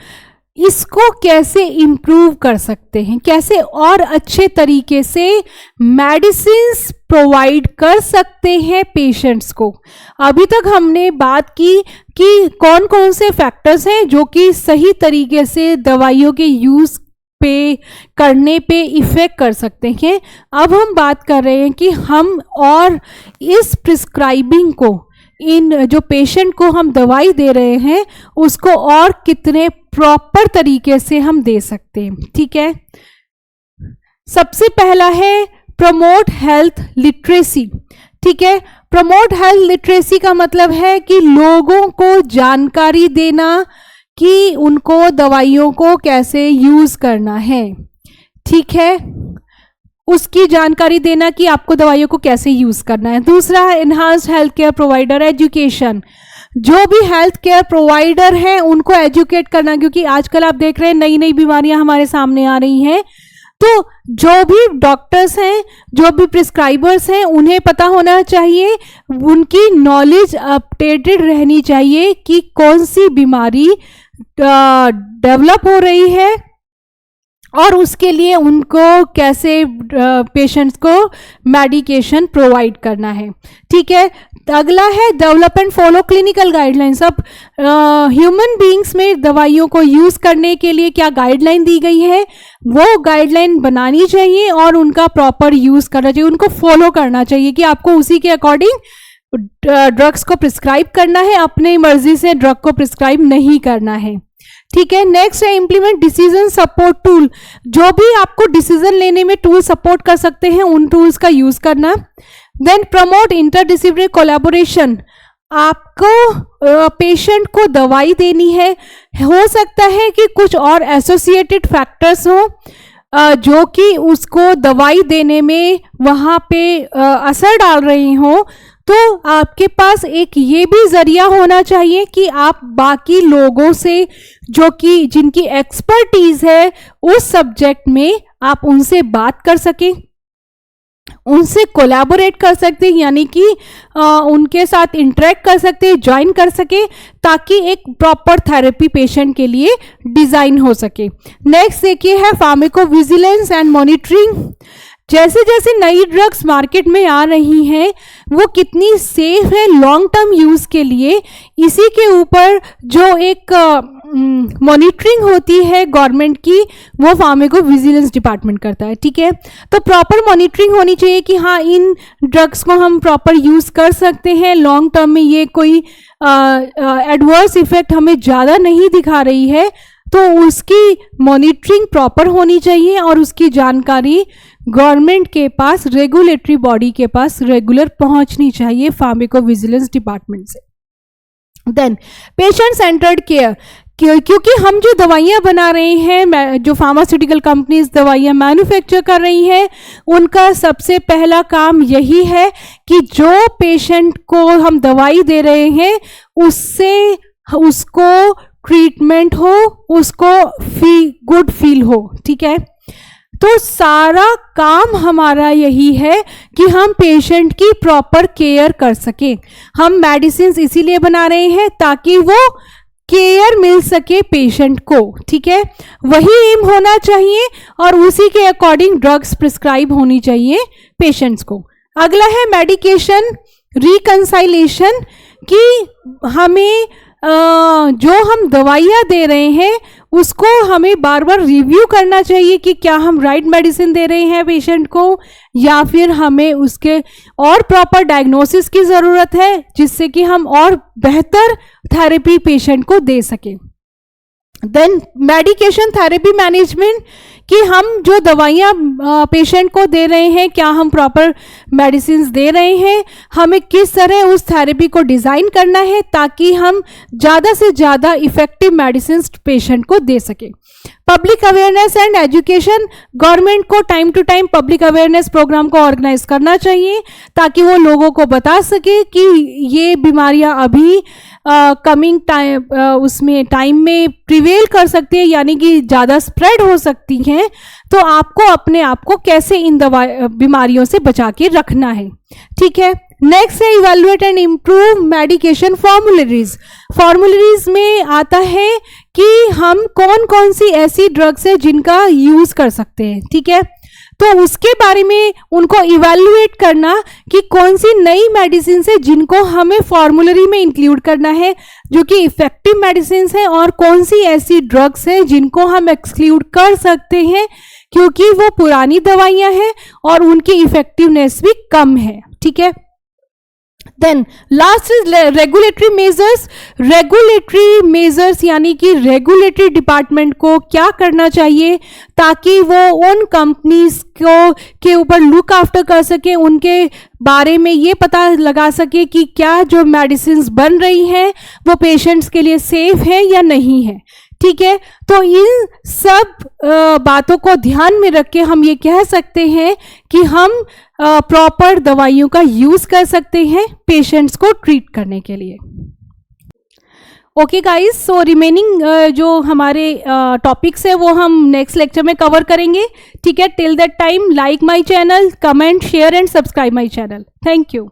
S1: इसको कैसे इम्प्रूव कर सकते हैं, कैसे और अच्छे तरीके से मेडिसिन्स प्रोवाइड कर सकते हैं पेशेंट्स को। अभी तक हमने बात की कि कौन कौन से फैक्टर्स हैं जो कि सही तरीके से दवाइयों के यूज पे करने पे इफेक्ट कर सकते हैं। अब हम बात कर रहे हैं कि हम और इस प्रिस्क्राइबिंग को इन जो पेशेंट को हम दवाई दे रहे हैं उसको और कितने प्रॉपर तरीके से हम दे सकते हैं। ठीक है, सबसे पहला है प्रमोट हेल्थ लिटरेसी। ठीक है, प्रमोट हेल्थ लिटरेसी का मतलब है कि लोगों को जानकारी देना कि उनको दवाइयों को कैसे यूज करना है। ठीक है, उसकी जानकारी देना कि आपको दवाइयों को कैसे यूज करना है। दूसरा है enhanced health care provider education. जो भी हेल्थ केयर प्रोवाइडर हैं उनको एजुकेट करना, क्योंकि आजकल आप देख रहे हैं नई नई बीमारियां हमारे सामने आ रही हैं। तो जो भी डॉक्टर्स हैं, जो भी प्रिस्क्राइबर्स हैं, उन्हें पता होना चाहिए, उनकी नॉलेज अपडेटेड रहनी चाहिए कि कौन सी बीमारी डेवलप हो रही है और उसके लिए उनको कैसे पेशेंट्स को मेडिकेशन प्रोवाइड करना है। ठीक है, अगला है develop and follow clinical guidelines. अब ह्यूमन बीइंग्स में दवाइयों को यूज करने के लिए क्या गाइडलाइन दी गई है, वो गाइडलाइन बनानी चाहिए और उनका प्रॉपर यूज करना चाहिए, उनको फॉलो करना चाहिए कि आपको उसी के अकॉर्डिंग ड्रग्स को प्रिस्क्राइब करना है, अपनी मर्जी से ड्रग को प्रिस्क्राइब नहीं करना है। ठीक है, नेक्स्ट है इम्प्लीमेंट डिसीजन सपोर्ट टूल। जो भी आपको डिसीजन लेने में टूल सपोर्ट कर सकते हैं उन टूल्स का यूज करना। Then promote interdisciplinary collaboration. आपको पेशेंट को दवाई देनी है, हो सकता है कि कुछ और एसोसिएटेड फैक्टर्स हो जो कि उसको दवाई देने में वहाँ पे असर डाल रही हो, तो आपके पास एक ये भी जरिया होना चाहिए कि आप बाकी लोगों से जो कि जिनकी एक्सपर्टीज है उस सब्जेक्ट में, आप उनसे बात कर सकें, उनसे कोलैबोरेट कर सकते हैं, यानी कि उनके साथ इंटरेक्ट कर सकते हैं, ज्वाइन कर सके, ताकि एक प्रॉपर थेरेपी पेशेंट के लिए डिजाइन हो सके। नेक्स्ट देखिए है फार्माकोविजिलेंस एंड मॉनिटरिंग। जैसे जैसे नई ड्रग्स मार्केट में आ रही हैं वो कितनी सेफ है लॉन्ग टर्म यूज के लिए, इसी के ऊपर जो एक मॉनिटरिंग होती है गवर्नमेंट की, वो फार्माकोविजिलेंस डिपार्टमेंट करता है। ठीक है, तो प्रॉपर मॉनिटरिंग होनी चाहिए कि हाँ इन ड्रग्स को हम प्रॉपर यूज कर सकते हैं, लॉन्ग टर्म में ये कोई एडवर्स इफेक्ट हमें ज़्यादा नहीं दिखा रही है, तो उसकी मॉनिटरिंग प्रॉपर होनी चाहिए और उसकी जानकारी गवर्नमेंट के पास, रेगुलेटरी बॉडी के पास रेगुलर पहुंचनी चाहिए फार्माकोविजिलेंस डिपार्टमेंट से। देन पेशेंट सेंटर्ड केयर, क्योंकि हम जो दवाइयाँ बना रहे हैं, जो फार्मास्यूटिकल कंपनीज दवाइयाँ मैन्युफैक्चर कर रही हैं, उनका सबसे पहला काम यही है कि जो पेशेंट को हम दवाई दे रहे हैं उसको ट्रीटमेंट हो, उसको गुड फील हो। ठीक है, तो सारा काम हमारा यही है कि हम पेशेंट की प्रॉपर केयर कर सकें। हम मेडिसिन इसीलिए बना रहे हैं ताकि वो केयर मिल सके पेशेंट को। ठीक है, वही एम होना चाहिए और उसी के अकॉर्डिंग ड्रग्स प्रिस्क्राइब होनी चाहिए पेशेंट्स को। अगला है मेडिकेशन रिकंसाइलेशन, कि हमें जो हम दवाइयाँ दे रहे हैं उसको हमें बार बार रिव्यू करना चाहिए कि क्या हम राइट मेडिसिन दे रहे हैं पेशेंट को, या फिर हमें उसके और प्रॉपर डायग्नोसिस की ज़रूरत है जिससे कि हम और बेहतर थेरेपी पेशेंट को दे सकें। देन मेडिकेशन थेरेपी मैनेजमेंट, कि हम जो दवाइयाँ पेशेंट को दे रहे हैं क्या हम प्रॉपर मेडिसिन दे रहे हैं, हमें किस तरह उस थेरेपी को डिज़ाइन करना है ताकि हम ज़्यादा से ज़्यादा इफेक्टिव मेडिसिन पेशेंट को दे सकें। Public awareness and education, government को time to time public awareness program को ऑर्गेनाइज करना चाहिए ताकि वो लोगों को बता सके कि ये बीमारियां अभी कमिंग उसमें टाइम में प्रिवेल कर सकती है, यानी कि ज़्यादा स्प्रेड हो सकती हैं, तो आपको अपने आप को कैसे इन बीमारियों से बचा के रखना है। ठीक है, नेक्स्ट है इवैल्यूएट एंड इम्प्रूव मेडिकेशन फॉर्मुलरीज। फॉर्मुलरीज में आता है कि हम कौन कौन सी ऐसी ड्रग्स है जिनका यूज कर सकते हैं। ठीक है, तो उसके बारे में उनको इवैल्यूएट करना कि कौन सी नई मेडिसिन है जिनको हमें फॉर्मुलरी में इंक्लूड करना है जो कि इफेक्टिव मेडिसिन है, और कौन सी ऐसी ड्रग्स है जिनको हम एक्सक्लूड कर सकते हैं क्योंकि वो पुरानी दवाइयां हैं और उनकी इफेक्टिवनेस भी कम है। ठीक है, then last is regulatory measures. Regulatory measures यानी कि रेगुलेटरी डिपार्टमेंट को क्या करना चाहिए ताकि वो उन कंपनीज को के ऊपर लुक आफ्टर कर सके, उनके बारे में ये पता लगा सके कि क्या जो मेडिसिन बन रही हैं वो पेशेंट्स के लिए सेफ है या नहीं है। ठीक है, तो इन सब बातों को ध्यान में रख के हम ये कह सकते हैं कि हम प्रॉपर दवाइयों का यूज कर सकते हैं पेशेंट्स को ट्रीट करने के लिए। ओके गाइस, सो रिमेनिंग जो हमारे टॉपिक्स है वो हम नेक्स्ट लेक्चर में कवर करेंगे। ठीक है, till that time like my channel, comment, share and subscribe my channel. Thank you.